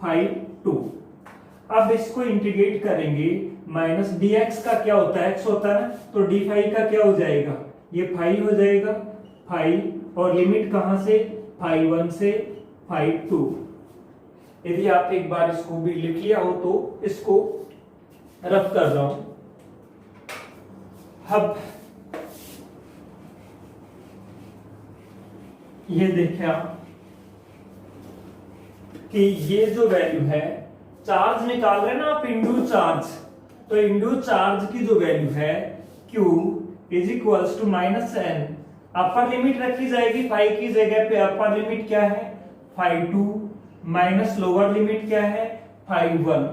फाइव टू। अब इसको इंटीग्रेट करेंगे, माइनस डी एक्स का क्या होता है, एक्स होता है ना, तो डी फाइव का क्या हो जाएगा, ये फाइव हो जाएगा, फाइव, और लिमिट कहां से, फाइव वन से फाइव टू। यदि आप एक बार इसको भी लिख लिया हो तो इसको रफ कर रहा हूं। अब ये देखिए आप कि ये जो वैल्यू है, चार्ज निकाल रहे हैं ना आप, इंड्यूस चार्ज, तो इंड्यूस चार्ज की जो वैल्यू है Q is equals to minus N, upper limit रखी जाएगी फाइव की जगह पे, अपर लिमिट क्या है phi two, minus lower limit क्या है फाइव वन,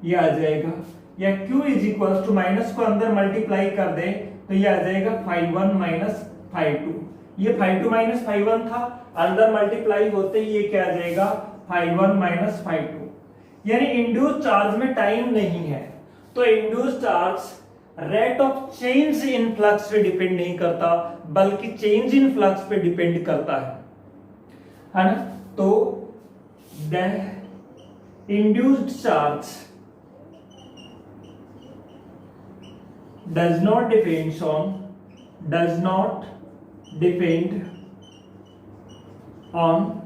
ये आ जाएगा। या Q is equals to minus को अंदर मल्टीप्लाई कर दे तो ये आ जाएगा phi one minus phi two, ये phi two minus phi one था, अंदर मल्टीप्लाई होते ही ये क्या आ जाएगा phi one minus phi two. यानी इंड्यूस चार्ज में टाइम नहीं है, तो induce charge rate of change in flux पे डिपेंड नहीं करता, बल्कि चेंज इन फ्लक्स पे डिपेंड करता है ना। तो the induced charge does not depend on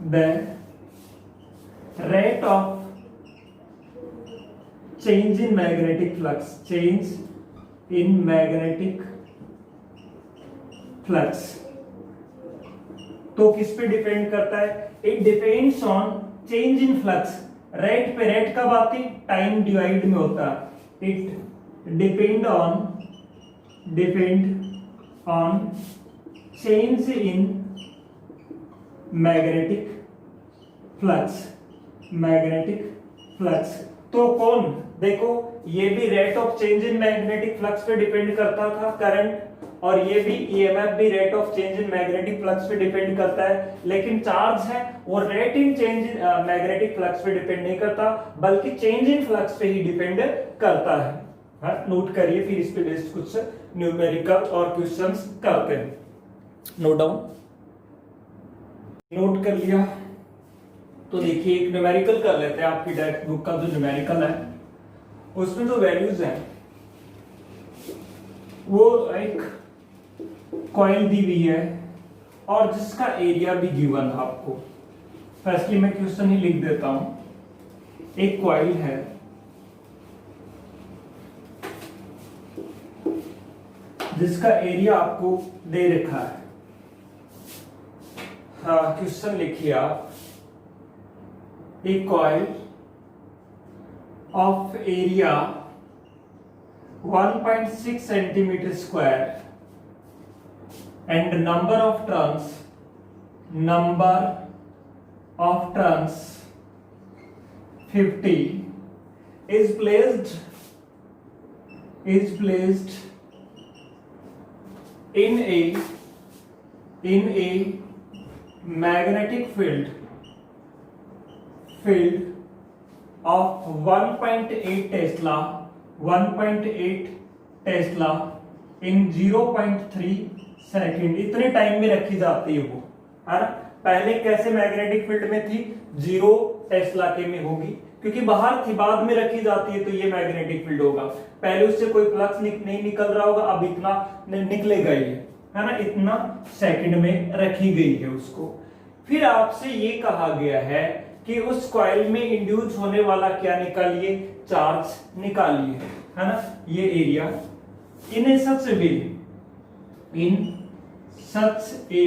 the rate of change in magnetic flux, तो किस पे डिपेंड करता है, it depends on change in flux. Rate पे, रेट कब आती, टाइम डिवाइड में होता है, it depend on change in magnetic flux। तो कौन, देखो ये भी rate of change in magnetic flux पे डिपेंड करता था करंट, और ये भी ईएमएफ भी rate of change in magnetic flux पे डिपेंड करता है, लेकिन चार्ज है वो rate in change in magnetic flux पे डिपेंड नहीं करता, बल्कि चेंज इन फ्लक्स पे ही डिपेंड करता है। हाँ, नोट करिए, फिर इस पे बेस्ड कुछ न्यूमेरिकल और क्वेश्चंस करते हैं। नोट डाउन, नोट कर लिया तो देखिए एक न्यूमेरिकल कर लेते हैं। आपकी टेक्स्ट बुक का जो न्यूमेरिकल है उसमें जो वैल्यूज हैं वो एक कॉइल दी हुई है और जिसका एरिया भी गिवन है आपको। फर्स्टली मैं क्वेश्चन ही लिख देता हूं। एक कॉइल है जिसका एरिया आपको दे रखा है। हाँ, क्वेश्चन लिखिए आप, A coil of area 1.6 centimeter square and number of turns 50 is placed in a magnetic field of 1.8 Tesla in 0.3 second. इतने टाइम में रखी जाती है वो, है ना। पहले कैसे मैग्नेटिक फील्ड में थी, 0 टेस्ला के में होगी, क्योंकि बाहर थी, बाद में रखी जाती है तो ये मैग्नेटिक फील्ड होगा। पहले उससे कोई फ्लक्स नहीं निकल रहा होगा, अब इतना निकलेगा ये, है ना, इतना सेकंड में रखी गई है उसको। फिर आपसे ये कहा गया है कि उस कॉइल में इंड्यूस होने वाला क्या निकालिए, चार्ज निकालिए, है ना। ये area in such a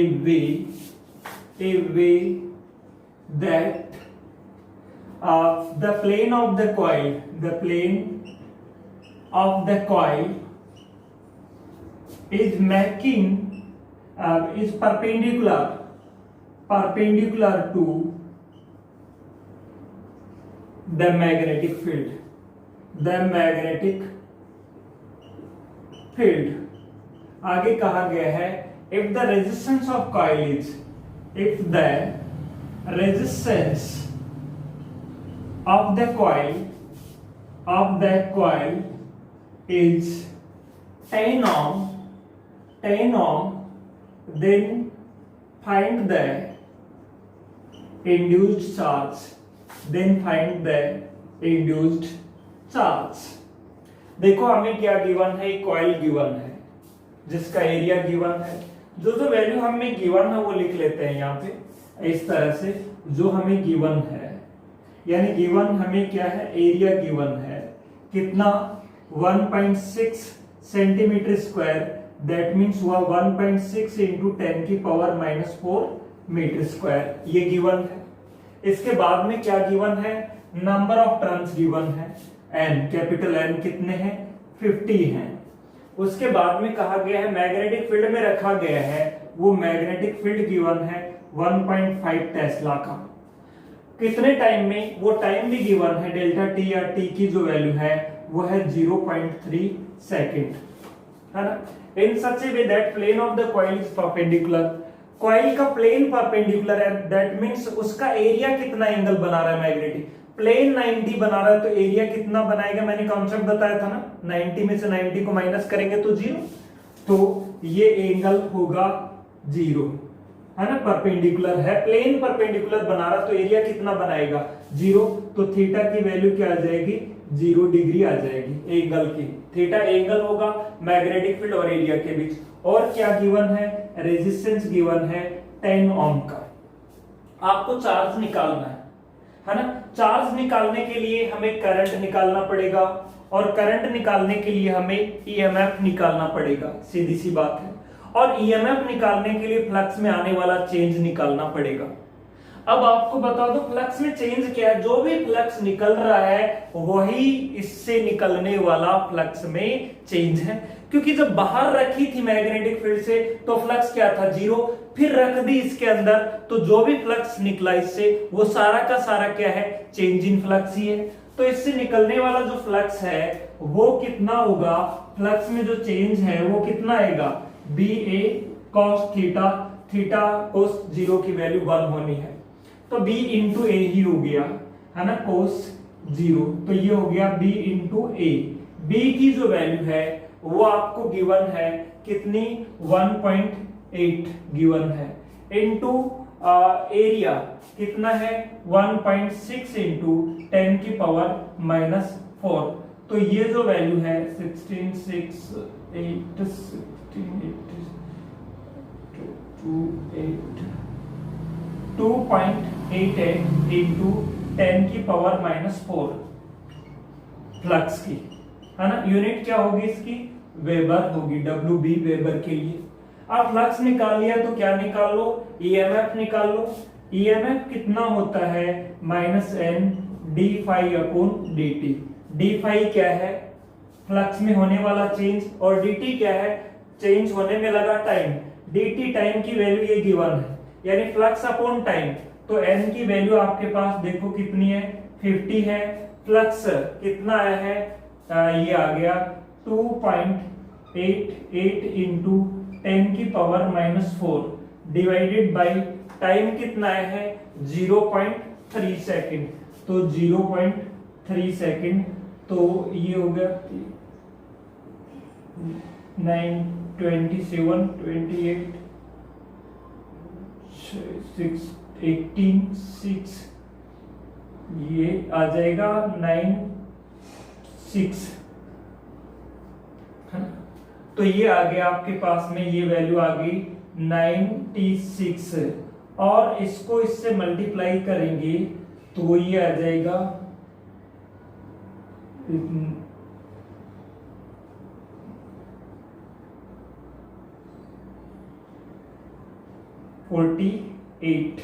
way that the plane of the coil is making is perpendicular to the magnetic field। आगे कहा गया है if the resistance of coil is of the coil is 10 ohm, then find the induced charge। देखो हमें क्या given है, coil given है जिसका एरिया गिवन है। जो वैल्यू हमें गिवन है वो लिख लेते हैं यहाँ पे इस तरह से, जो हमें गिवन है, यानी गिवन हमें क्या है, एरिया गिवन है कितना, 1.6 सेंटीमीटर स्क्वायर, दैट मींस हुआ 1.6 इंटू 10 की पावर -4 मीटर स्क्वायर, ये गिवन है। इसके बाद में क्या गिवन है, नंबर ऑफ टर्न्स गिवन है, एन, कैपिटल एन कितने हैं, 50 हैं। उसके बाद में कहा गया है मैग्नेटिक फील्ड में रखा गया है, वो मैग्नेटिक फील्ड गिवन है 1.5 टेस्ला का। कितने टाइम में, वो टाइम भी गिवन है, डेल्टा टी या टी की जो वैल्यू है वो है 0.3 सेकेंड, है ना। In such a way that plane of the coil is perpendicular, coil का प्लेन परपेंडिकुलर है, दैट मींस उसका एरिया कितना एंगल बना रहा है, मैग्नेटिक प्लेन 90 बना रहा है तो एरिया कितना बनाएगा, मैंने कॉन्सेप्ट बताया था ना, 90 में से 90 को माइनस करेंगे तो 0, तो ये एंगल होगा 0, है ना। परपेंडिकुलर है, प्लेन परपेंडिकुलर बना रहा तो एरिया कितना बनाएगा, 0, तो थीटा की वैल्यू क्या आ जाएगी, 0 डिग्री आ जाएगी एंगल की। थीटा एंगल होगा मैग्नेटिक फील्ड और एरिया के बीच। और क्या गिवन है, रेजिस्टेंस गिवन है 10 ओम का। आपको चार्ज निकालना है ना। चार्ज निकालने के लिए हमें करंट निकालना पड़ेगा, और करंट निकालने के लिए हमें ईएमएफ निकालना पड़ेगा, सीधी सी बात है। और ईएमएफ निकालने के लिए फ्लक्स में आने वाला चेंज निकालना पड़ेगा। अब आपको बता दो फ्लक्स में चेंज क्या है, जो भी फ्लक्स निकल रहा है वही इससे निकलने वाला फ्लक्स में चेंज है, क्योंकि जब बाहर रखी थी मैग्नेटिक फील्ड से तो फ्लक्स क्या था, 0, फिर रख दी इसके अंदर तो जो भी फ्लक्स निकला इससे वो सारा का सारा क्या है, चेंज इन फ्लक्स ही है। तो इससे निकलने वाला जो फ्लक्स है वो कितना होगा, फ्लक्स में जो चेंज है वो कितना आएगा, बी ए कॉस थीटा, थीटा कोस 0 की वैल्यू 1 होनी है तो b इंटू ए ही हो गया, है ना, कोस 0, तो ये हो गया b इंटू ए। b की जो वैल्यू है वो आपको गिवन है कितनी, 1.8 गिवन है, इंटू एरिया कितना है 1.6 इंटू 10 की पावर -4, तो ये जो वैल्यू है 2.88 इंटू 10 की पावर -4 फ्लक्स की, है ना। यूनिट क्या होगी इसकी, वेबर होगी, WB वेबर के लिए। अब फ्लक्स निकाल लिया तो क्या निकाल लो, ईएमएफ निकाल लो। ईएमएफ कितना होता है, -N d phi/dt। d phi क्या है, फ्लक्स में होने वाला चेंज, और dt क्या है, चेंज होने में लगा टाइम। dt टाइम की वैल्यू ये गिवन है, यानी फ्लक्स अपॉन टाइम। तो n की वैल्यू आपके पास देखो कितनी है, 50 है। फ्लक्स कितना आया है, ये आ गया 2.88 इंटू 10 की पावर -4 डिवाइडेड बाई टाइम कितना आया है, 0.3 सेकेंड। तो 0.3 सेकेंड, तो ये हो गया 9, 27, 28, 6, 18, 6, ये आ जाएगा 9, 6, है ना। तो ये आ गया आपके पास में, ये वैल्यू आ गई 96, और इसको इससे मल्टीप्लाई करेंगे तो ये आ जाएगा 48।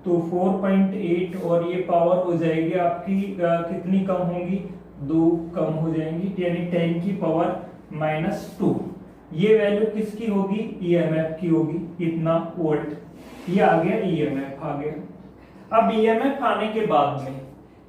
तो 4.8, और ये पावर हो जाएगी आपकी कितनी कम होगी, 2 कम हो जाएंगी, यानी 10 की पावर -2। ये वैल्यू किसकी होगी, ईएमएफ की होगी, इतना वोल्ट। ये आ गया ईएमएफ आ गया। अब ईएमएफ आने के बाद में,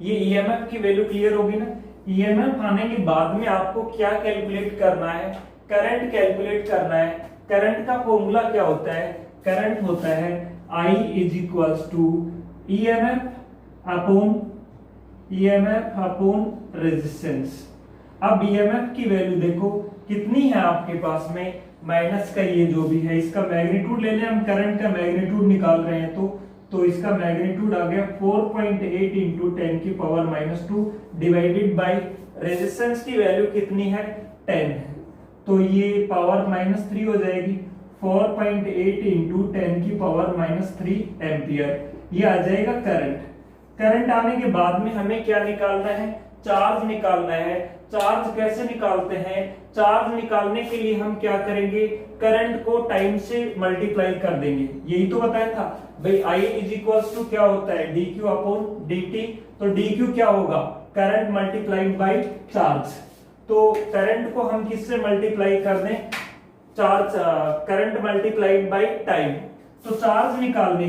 ये ईएमएफ की वैल्यू क्लियर होगी ना। ईएमएफ आने के बाद में आपको क्या कैलकुलेट करना है, करंट कैलकुलेट करना है। करंट का फॉर्मूला क्या होता है, करंट होता है I is equals to EMF upon resistance. अब ईएमएफ की वैल्यू देखो कितनी है आपके पास में, माइनस का ये जो भी है, इसका मैग्नीट्यूड ले लें हम, करंट का मैग्नीट्यूड निकाल रहे हैं तो इसका मैग्नीट्यूड आ गया 4.8 इंटू 10 की पावर -2 डिवाइडेड बाय रेजिस्टेंस की वैल्यू कितनी है, 10 है। तो ये पावर -3 हो जाएगी, 4.8 इंटू 10 की पावर -3 एम्पियर। ये आ जाएगा करंट। करंट आने के बाद में हमें क्या निकालना है, चार्ज निकालना है। चार्ज कैसे निकालते हैं, चार्ज निकालने के लिए हम क्या करेंगे, करंट को टाइम से मल्टीप्लाई कर देंगे। यही तो बताया था भाई, I इज इक्वल्स टू क्या होता है, dq अपॉन dt। तो dq क्या होगा, करंट मल्टीप्लाइड बाई चार्ज। तो करंट को हम किससे मल्टीप्लाई कर दें, charge, current multiplied by time. तो चार्ज निकालने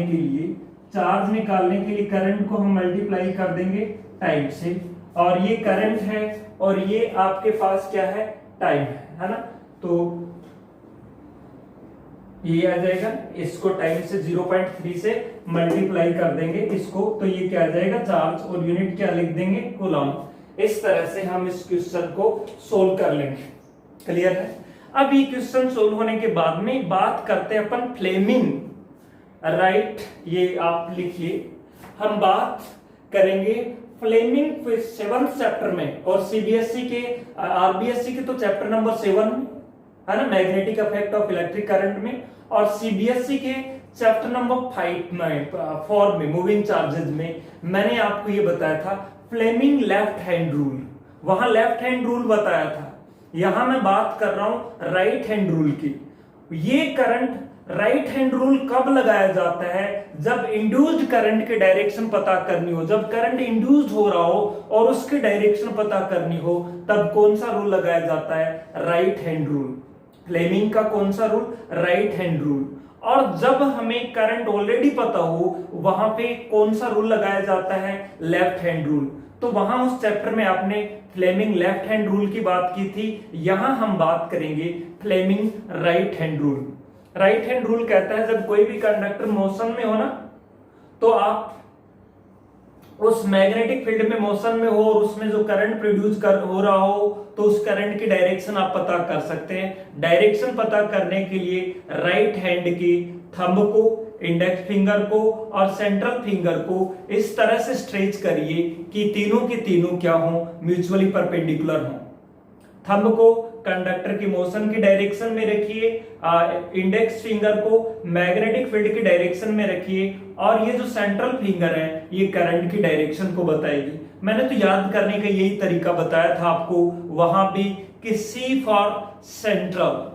के लिए करंट को हम मल्टीप्लाई कर देंगे टाइम से, और ये करंट है और ये आपके पास क्या है, टाइम है ना। तो ये आ जाएगा, इसको टाइम से 0.3 से मल्टीप्लाई कर देंगे इसको, तो ये क्या आ जाएगा, चार्ज, और यूनिट क्या लिख देंगे, कूलम। इस तरह से हम इस क्वेश्चन को सोल्व कर लेंगे। क्लियर है। अब ये क्वेश्चन सोल्व होने के बाद में बात करते हैं अपन फ्लेमिंग राइट, ये आप लिखिए। हम बात करेंगे फ्लेमिंग 7th चैप्टर में, और सीबीएसई के आरबीएसई के तो चैप्टर नंबर 7 है ना, magnetic effect of electric current में, और सीबीएसई के चैप्टर नंबर 4 में मूविंग चार्जेस में मैंने आपको ये बताया था फ्लेमिंग लेफ्ट हैंड रूल। वहां लेफ्ट हैंड रूल बताया था, यहां मैं बात कर रहा हूं राइट हैंड रूल की। ये करंट राइट हैंड रूल कब लगाया जाता है, जब इंड्यूस्ड करंट के डायरेक्शन पता करनी हो, जब करंट इंड्यूस्ड हो रहा हो और उसके डायरेक्शन पता करनी हो, तब कौन सा रूल लगाया जाता है, राइट हैंड रूल। फ्लेमिंग का कौन सा रूल, राइट हैंड रूल। और जब हमें करंट ऑलरेडी पता हो, वहां पे कौन सा रूल लगाया जाता है, लेफ्ट हैंड रूल। तो वहां उस चैप्टर में आपने फ्लेमिंग लेफ्ट हैंड रूल की बात की थी, यहां हम बात करेंगे Fleming right hand rule. Right hand rule कहता है जब कोई भी कंडक्टर मोशन में हो ना, तो आप उस मैग्नेटिक फील्ड में मोशन में हो और उसमें जो करंट प्रोड्यूस हो रहा हो, तो उस करंट की डायरेक्शन आप पता कर सकते हैं। डायरेक्शन पता करने के लिए राइट हैंड के थंब को, इंडेक्स फिंगर को और सेंट्रल फिंगर को इस तरह से स्ट्रेच करिए कि तीनों के तीनों क्या हो, म्यूचुअली परपेंडिकुलर हो। थंब को कंडक्टर की मोशन की डायरेक्शन में रखिए, इंडेक्स फिंगर को मैग्नेटिक फील्ड की डायरेक्शन में रखिए, और ये जो सेंट्रल फिंगर है ये करंट की डायरेक्शन को बताएगी। मैंने तो याद करने का यही तरीका बताया था आपको वहां भी कि C for central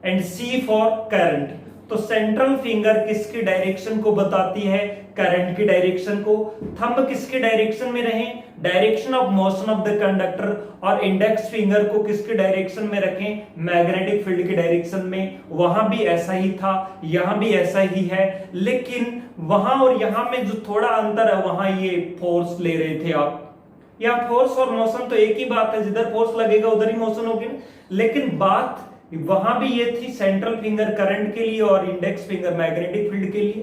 and C for current. तो सेंट्रल फिंगर किसकी डायरेक्शन को बताती है, करंट की डायरेक्शन को, थंब किसके डायरेक्शन में रहे, direction of motion of the conductor, और इंडेक्स फिंगर को किसके डायरेक्शन में रखें, मैग्नेटिक फील्ड की डायरेक्शन में। वहां भी ऐसा ही था, यहां भी ऐसा ही है, लेकिन वहां और यहां में जो थोड़ा अंतर है, वहां ये फोर्स ले रहे थे आप। यहाँ फोर्स और मोशन तो एक ही बात है, जिधर फोर्स लगेगा उधर ही मोशन होगी, लेकिन बात वहां भी ये थी सेंट्रल फिंगर करंट के लिए और इंडेक्स फिंगर मैग्नेटिक फील्ड के लिए।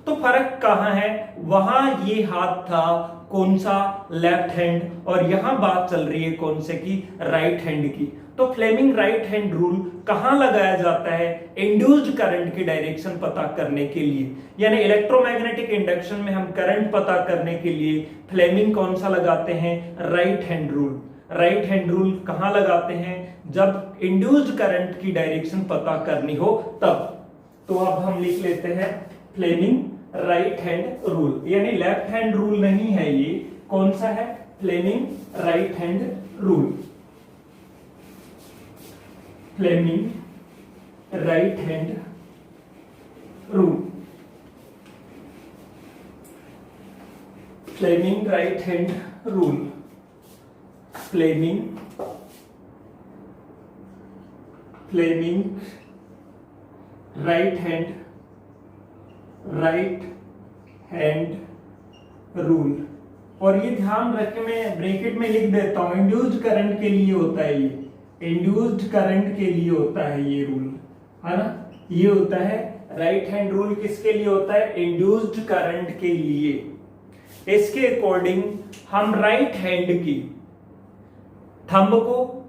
तो फर्क कहां है, वहां ये हाथ था कौन सा, लेफ्ट हैंड, और यहां बात चल रही है कौन से की, राइट हैंड की। तो फ्लेमिंग राइट हैंड रूल कहां लगाया जाता है, इंड्यूस्ड करंट की डायरेक्शन पता करने के लिए, यानी इलेक्ट्रोमैग्नेटिक इंडक्शन में हम करंट पता करने के लिए फ्लेमिंग कौन सा लगाते हैं, right hand rule. Right hand rule कहां लगाते हैं, जब इंड्यूस्ड करंट की डायरेक्शन पता करनी हो तब। तो अब हम लिख लेते हैं फ्लेमिंग राइट हैंड रूल, यानी लेफ्ट हैंड रूल नहीं है ये, कौन सा है, Fleming right hand rule. Fleming right hand rule, Fleming right hand rule, Fleming right hand rule. और ये ध्यान रखें, मैं ब्रैकेट में लिख देता हूं, इंड्यूस्ड करंट के लिए होता है ये, इंड्यूस्ड करंट के लिए होता है ये रूल, है ना, ये होता है राइट हैंड रूल। किसके लिए होता है, इंड्यूस्ड करंट के लिए। इसके अकॉर्डिंग हम राइट हैंड की थंब को,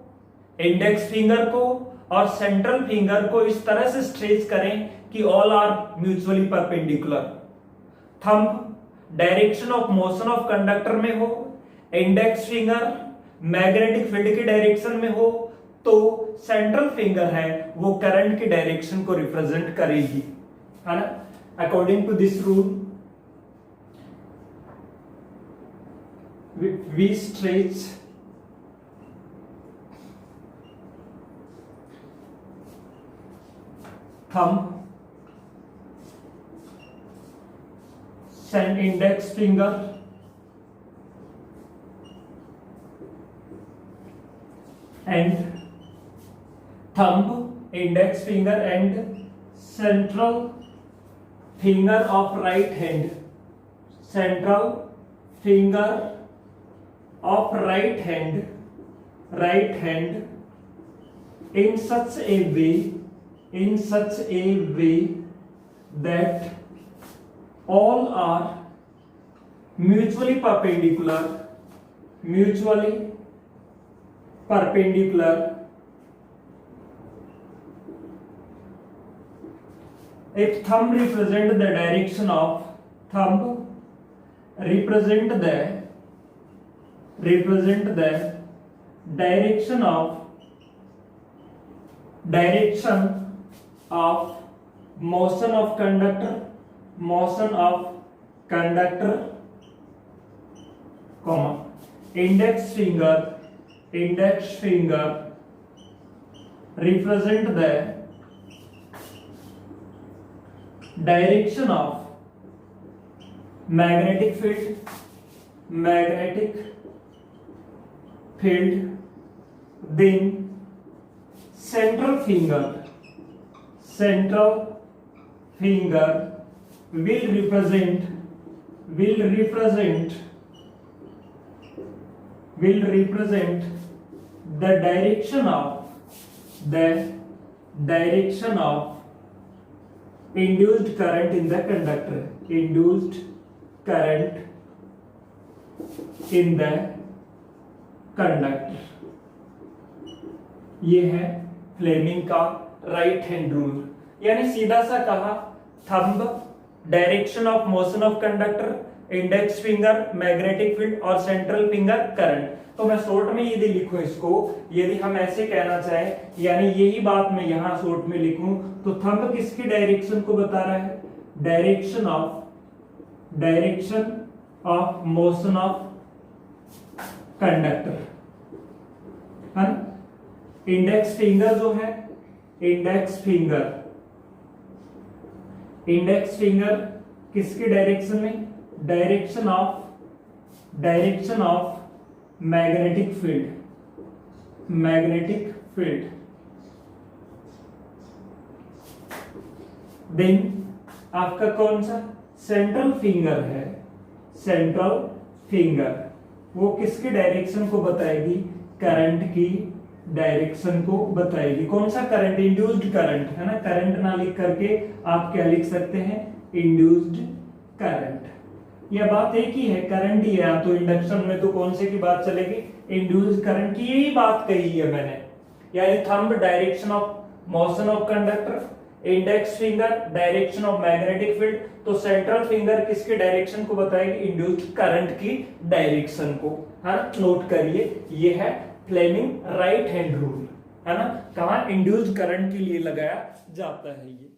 इंडेक्स फिंगर को और सेंट्रल फिंगर को इस तरह से स्ट्रेच करें कि all are mutually perpendicular. Thumb direction of motion of conductor में हो, इंडेक्स फिंगर मैग्नेटिक फील्ड की डायरेक्शन में हो, तो सेंट्रल फिंगर है वो करंट की डायरेक्शन को रिप्रेजेंट करेगी, है ना। According to this rule we stretch thumb, and index finger and thumb, index finger and central finger of right hand, central finger of right hand in such a way that all are mutually perpendicular if thumb represent the direction of represent the direction of motion of conductor, comma, index finger represent the direction of magnetic field, then central finger will represent the direction of induced current in the conductor, ये है Fleming का right hand rule. यानी सीधा सा कहा, thumb direction of motion of conductor, index finger magnetic field और central finger current. तो मैं शॉर्ट में यदि लिखूं इसको, यदि हम ऐसे कहना चाहें, यानी यही बात मैं यहां शॉर्ट में लिखूं, तो थंब किसकी डायरेक्शन को बता रहा है, direction of motion of conductor, है ना। इंडेक्स फिंगर जो है, इंडेक्स फिंगर किसकी डायरेक्शन में, direction of magnetic field then आपका कौन सा सेंट्रल फिंगर है, सेंट्रल फिंगर वो किसके डायरेक्शन को बताएगी, करंट की डायरेक्शन को बताएगी। कौन सा करंट, इंड्यूस्ड करंट है ना, करंट ना लिख करके आप क्या लिख सकते हैं, इंड्यूस्ड करंट। यह बात एक ही है, करंट ही है, तो इंडक्शन में तो कौन से की बात चलेगी, इंड्यूस्ड करंट की। यही बात कही है मैंने, यानी thumb direction of motion of conductor, index finger direction of magnetic field, तो सेंट्रल फिंगर किसके डायरेक्शन को बताएगी, इंड्यूस्ड करंट की डायरेक्शन को, है ना। नोट करिए, ये है फ्लेमिंग राइट हैंड रूल, है ना, कहां इंड्यूस्ड करंट के लिए लगाया जाता है ये।